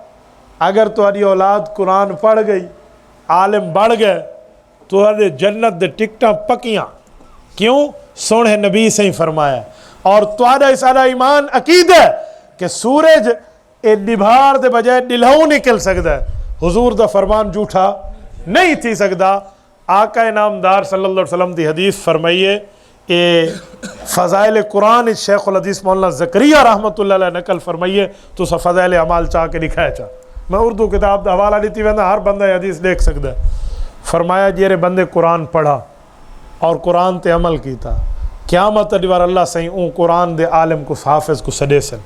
اگر تہاڈی اولاد قرآن پڑھ گئی عالم بڑھ گئے تو جنت دے ٹکٹاں پکیاں کیوں سونے نبی سے ہی فرمایا اور تہاڈا سارا ایمان عقید ہے کہ سورج اے نبھار دے بجائے ڈلہوں نکل سکتا ہے حضور دا فرمان جھوٹا نہیں تھی سکتا آقا نامدار صلی اللہ علیہ وسلم دی حدیث فرمائیے اے فضائل قرآن شیخ الحدیث مولانا زکریہ رحمۃ اللہ علیہ نقل فرمائیے تو سا فضائل عمال چاہ کے لکھایا چاہ میں اردو کتاب دا حوالہ دیتی ویندہ ہر بندہ حدیث دیکھ سکتا ہے فرمایا جیرے بندے قرآن پڑھا اور قرآن تے عمل کی تھا قیامت دیوار اللہ سہیں اون قرآن دے عالم کو حافظ کو سدے سن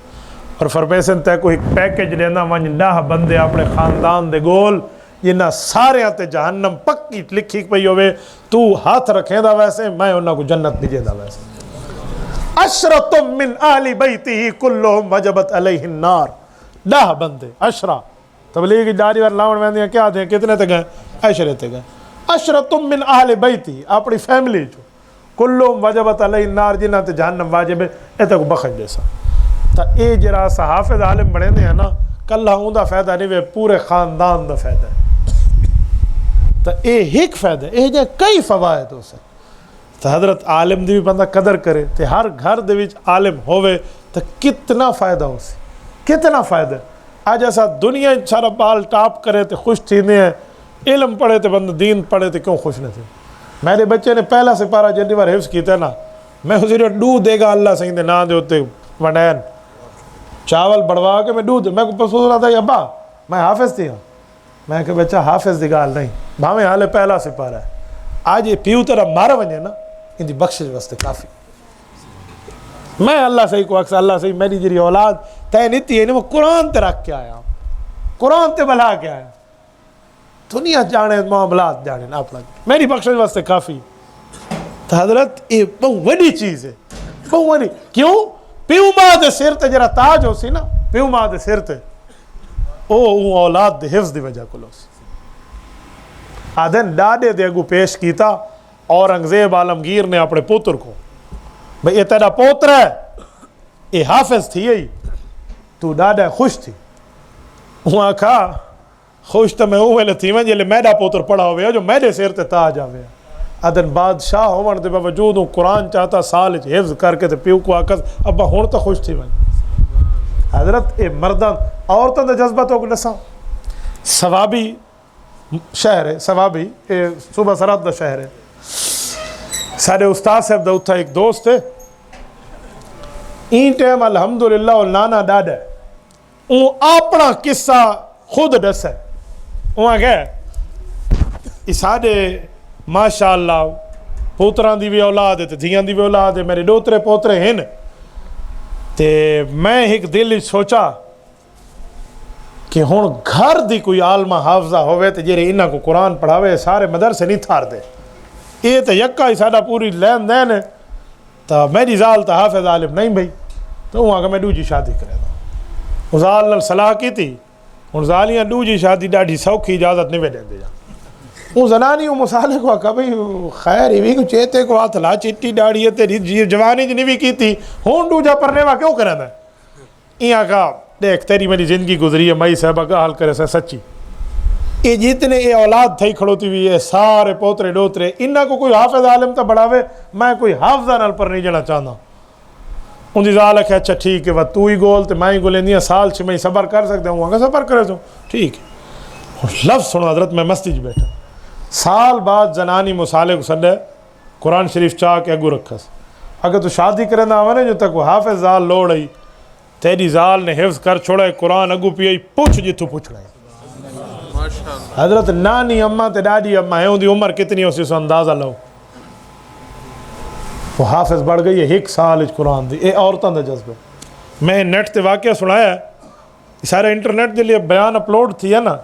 اور فرمیسن تے کوئی پیکج دینا ون 10 بندے اپنے خاندان دے گول جنہ سارے آتے جہنم پکی لکھی پئی ہوئے تو ہاتھ رکھیں دا ویسے میں انہاں کو جنت دیجے دا ویسے عشرۃ من آل بیتہ کلہم وجبت علیہ النار 10 بندے 10 تبلیغی داری ور لاؤن ویندیاں کیا دیں کتنے تک ہیں عشرے تے گئے عشرتم من اہل بیتی اپنی فیملی جو کلہم وجبت علیہ النار جنہ تے جہنم واجب ہے اے تے کو بخش دے سا تا اے جرا حافظ عالم بنے دے ہیں نا کلہ ہوں دا فائدہ نہیں وے پورے خاندان دا فائدہ ہے تا اے ہک فائدہ اے جے کئی فوائد ہو سکتے تو حضرت عالم دی بھی بندہ قدر کرے تے ہر گھر دے وچ عالم ہوئے تو کتنا فائدہ ہو سی کتنا فائدہ آج ایسا دنیا سارا بال ٹاپ کرے تے خوش تھینے ہیں علم پڑھے تے بندہ دین پڑھے تے کیوں خوش نہ تھے میرے بچے نے پہلا سپارہ جنی بار حفظ کیتا ہے نا میں اسے ڈو دے گا اللہ سہی دے نا دے ہوتے ونڈین چاول بڑھوا کے میں ڈو دے میں کو پسوز رہا تھا ابا میں حافظ تھی ہوں میں کہ بچہ حافظ دی گال نہیں بھاویں حالے پہلا سپارہ ہے آج یہ پیو طرح مارا ونجے نا ان دی بخشش واسطے کافی میں اللہ صحیح کو اکثر اللہ صحیح میری جری اولاد تے نیتی ہے وہ قرآن تے رکھ کے آیا قرآن تے بلا کے آیا دنیا جانے معاملات جانے اپنا میری بخشش واسطے کافی تو حضرت یہ بہت بڑی چیز ہے بہت بڑی کیوں پیو ماں دے سر تے جرا تاج ہو سی نا پیو ماں دے سر تے او اولاد دے حفظ دی وجہ کو لو سی آدھن ڈاڈے دے اگو پیش کیتا اورنگزیب عالمگیر نے اپنے پوتر کو بھئی یہ تیرا پوتر ہے یہ حافظ تھی یہی تو ڈاڈا خوش تھی وہاں کہا خوش تو میں ہوئے تھی میں جلے میرا پوتر پڑھا ہوئے جو میرے سیر تے تاج آوے ادن بادشاہ ہونے دے باوجود قرآن چاہتا سال حفظ کر کے تے پیو کو آکس ابا ہون تو خوش تھی میں حضرت اے مردان عورتوں دے جذبہ تو نسا ثوابی شہر ہے ثوابی اے صوبہ سرحد دا شہر ہے سارے استاد صاحب دا اتھا ایک دوست ہے این ٹیم الحمدللہ اور نانا ڈاڈا ہے اون اپنا قصہ خود ڈس ہے وہاں گئے اسادے ماشاءاللہ پوتران دی بھی اولاد ہے دھیان دی بھی اولاد ہے میرے دوترے پوترے ہیں تے میں ایک دل سوچا کہ ہون گھر دی کوئی عالمہ حافظہ ہوئے تے جیرے انہاں کو قرآن پڑھاوے سارے مدرسے نہیں تھار دے یہ تو یکا ہی ساڈا پوری لین دین ہے تو میری زال تو حافظ عالم نہیں بھئی تو وہاں کہ میں ڈو جی شادی کرے دا زال نال صلاح کی تھی ان زالیاں ڈو جی شادی ڈاڑھی سوکھی اجازت نہیں دے دے جا ان زنانی وہ مسالے کو آکا بھئی خیر ہی بھی کو چیتے کو ہاتھ لا چٹی ڈاڑھی ہے تیری جوانی جنی بھی کی تھی ہون ڈو جا پرنے وا کیوں کرے دا یہاں کہا دیکھ تیری میری زندگی گزری ہے مائی صاحبہ کا حال کرے سے سچی یہ جتنے یہ اولاد تھئی کھڑوتی ہوئی ہے سارے پوترے ڈوترے انہاں کو کوئی حافظ عالم تا بڑھاوے میں کوئی حافظہ نال پر نہیں جنا چاہنا ان دی زال ہے اچھا ٹھیک ہے وہ تو ہی گول تے میں ہی گولے نہیں سال چھ میں صبر کر سکتے ہوں وہاں صبر کرے تو ٹھیک ہے لفظ سنو حضرت میں مستی جی بیٹھا سال بعد زنانی مسالے کو سڈے قرآن شریف چاہ کے اگو رکھس اگر تو شادی کرے نہ آنے جو تک وہ حافظ زال لوڑ آئی تیری زال نے حفظ کر چھوڑے قرآن اگو پیئی پوچھ جتو پوچھ رہے حضرت نانی اماں تے ڈاڈی اماں ہیں ان دی عمر کتنی ہو سی سو اندازہ لو وہ حافظ بڑھ گئی ہے ایک سال اچ قرآن دی اے عورتاں دا جذبہ میں نیٹ تے واقعہ سنایا ہے سارے انٹرنیٹ دے لیے بیان اپلوڈ تھی ہے نا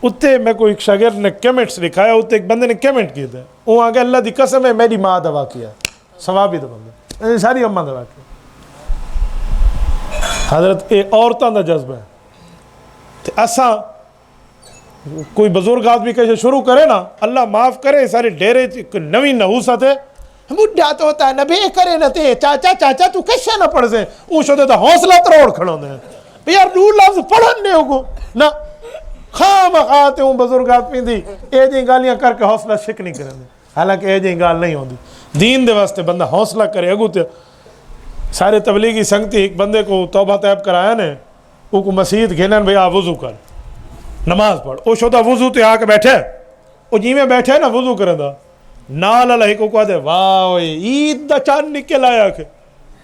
اتنے میں کوئی ایک شاگرد نے کیمنٹس لکھایا اتنے ایک بندے نے کیمنٹ کیے تھے وہ آگے اللہ دی قسم ہے میری ماں دا واقعہ ہے ثوابی دا بندے ساری اماں دا واقعہ حضرت اے عورتاں دا جذبہ ہے تے اساں کوئی بزرگ آدمی کیسے شروع کرے نا اللہ معاف کرے سارے ڈیرے نوی نحوست ہے مڈا تو ہوتا ہے نبی کرے نہ تے چاچا چاچا تو کیسے نہ پڑھ سے اون شو دے حوصلہ تروڑ کھڑوں دے یار دو لفظ پڑھن نے کو نہ خام خاتے ہوں بزرگ آدمی دی اے جی گالیاں کر کے حوصلہ شک نہیں کریں حالانکہ اے جی گال نہیں ہوندی دین دے واسطے بندہ حوصلہ کرے اگو تے سارے تبلیغی سنگتی ایک بندے کو توبہ طیب کرایا نے او کو مسجد گھنن بھئی آ وضو کر نماز پڑھ او شوتا وضو تے آ کے بیٹھے او جی میں بیٹھے نا وضو کریں دا نال اللہ کو کہا دے واہ عید دا چاند نکل آیا کہ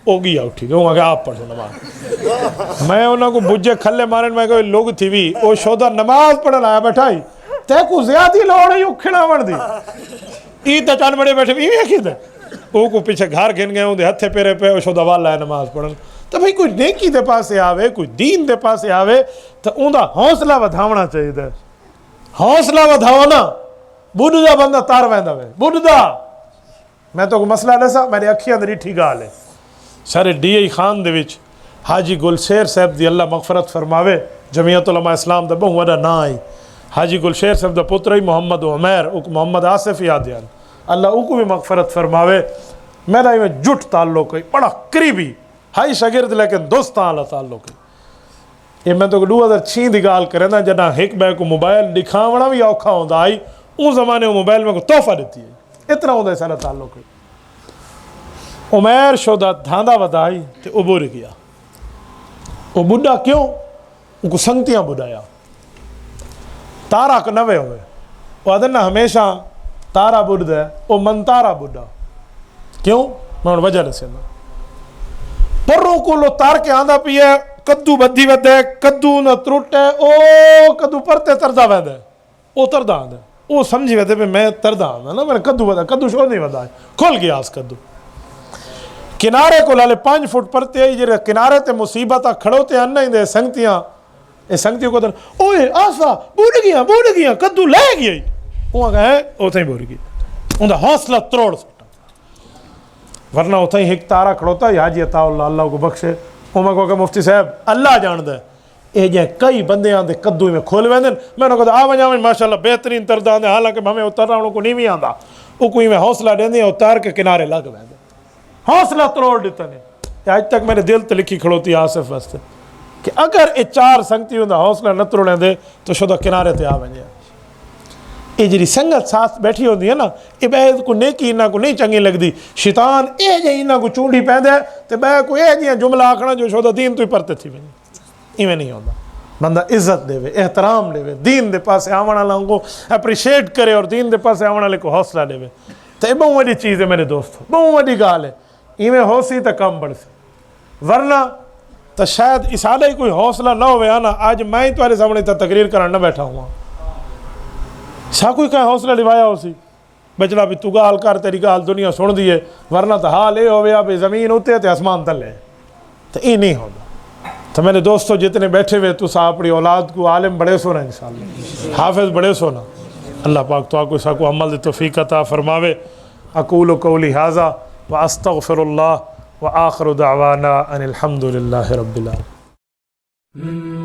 او گیا اٹھی گئے وہاں کہ آپ پڑھو نماز میں انہوں کو بجھے کھلے مارن میں کوئی لوگ تھی بھی او شوتا نماز پڑھن آیا بیٹھائی تے کو زیادی لوڑ ہے کھڑا وڑ دی عید دا چاند بڑے بیٹھے بھی یہ دے او کو پیچھے گھر گھن گئے ہوں دے ہتھے پیرے پہ او شوتا والا ہے نماز پڑھن تو بھئی کوئی نیکی دے پاسے آوے کوئی دین دے پاسے آوے تو ان دا حوصلہ ودھاونا چاہیے دے حوصلہ ودھاونا بُڈھ دا بندہ تار ویندا وے بُڈھ دا میں تو کو مسئلہ دسا میری اکھیاں دی ڈٹھی گال ہے سارے ڈی آئی خان دے وچ حاجی گلشیر صاحب دی اللہ مغفرت فرماوے جمعیت علماء اسلام دا بہت وڈا نا آئی حاجی گلشیر صاحب دا پتر ہی محمد عمیر اوک محمد آصف یاد یار اللہ او کو بھی مغفرت فرماوے میرا میں جٹ تعلق ہے بڑا قریبی ہائی شاگرد لیکن دوستاں والا تعلق ہے یہ میں تو 2006 دی گال کریں نا جنا ایک بے کو موبائل دکھاونا بھی اوکھا ہوندا آئی اون زمانے میں موبائل میں کو تحفہ دیتی ہے اتنا ہوندا ہے سارا تعلق ہے عمیر شودا دھاندا ودائی تے عبور گیا وہ بڈھا کیوں ان کو سنگتیاں بڈھایا تارا کو نوے ہوئے وہ آدھنا ہمیشہ تارا بڈھا ہے وہ من تارا بڈھا کیوں میں ان وجہ رسے نا پروں کو لو تار کے آندھا پیئے کدو بدھی ود ہے کدو نہ ترٹ ہے او کدو پرتے تردہ ود ہے او تردہ آندھا او سمجھی ود ہے پہ میں تردہ آندھا نا میں نے کدو ود ہے کدو شو نہیں ود ہے کھول گیا اس کدو کنارے کو لالے 5 فٹ پرتے ہیں جرے کنارے تے مصیبتہ کھڑوتے ہیں نہیں دے سنگتیاں اے سنگتیوں کو در اوئے آسا بوڑ گیا کدو لے گیا وہاں کہا ہے اوتھا ہی بوڑ گیا اندھا حوصلہ تروڑ سکتا ورنہ اوتھا ہی ایک تارا کھڑوتا ہے حاجی عطا اللہ اللہ کو بخشے میں کو کہ مفتی صاحب اللہ جان دے اے جائیں کئی بندے آندے کدو میں کھول ویندن میں نے کہا آ وجہ ماشاءاللہ بہترین تردہ آندے حالانکہ ہمیں اترنا انہوں کو نہیں بھی آندہ وہ کوئی میں حوصلہ دیں دیں اتار کے کنارے لگ ویندن حوصلہ تروڑ دیتا نہیں آج تک میرے دل تے لکھی کھڑوتی آصف واسطے کہ اگر یہ 4 سنگتی ہوں حوصلہ نہ تروڑیں دے تو شدہ کنارے تے آ ونجے یہ جی سنگت ساتھ بیٹھی ہوندی ہے نا یہ بے کو نیکی انہاں کو نہیں چنگی لگ دی شیطان اے جی انہاں کو چونڈی پہن دے تے بے کو اے جی جملہ آکھنا جو شدہ دین تو ہی پرتے تھی ونجے ایویں نہیں ہوندہ بندہ عزت دے وے احترام دے وے دین دے پاسے آونا لوں کو اپریشیٹ کرے اور دین دے پاسے آونا لے کو حوصلہ دے وے تو یہ بہت بڑی چیز ہے میرے دوستو بہت بڑی گال ہے ایویں ہو سی تو کم بڑھ سی ورنہ تو شاید اس حالے کوئی حوصلہ نہ ہوئے آنا آج میں ہی تمہارے سامنے تقریر کرنا نہ بیٹھا ہوا سا کوئی کہیں حوصلہ لوایا ہو سی بچڑا بھی تو گال کر تیری گال دنیا سن دیئے ورنہ تو حال اے ہوئے آپ زمین ہوتے تے آسمان تلے تو یہ نہیں ہوگا تو میرے دوستو جتنے بیٹھے ہوئے تو سا اپنی اولاد کو عالم بڑے سونا انشاءاللہ حافظ بڑے سونا اللہ پاک تو آکو سا کو عمل دے توفیق عطا فرماوے اقول قولی ھذا واستغفر اللہ وآخر دعوانا ان الحمد للہ رب العالمین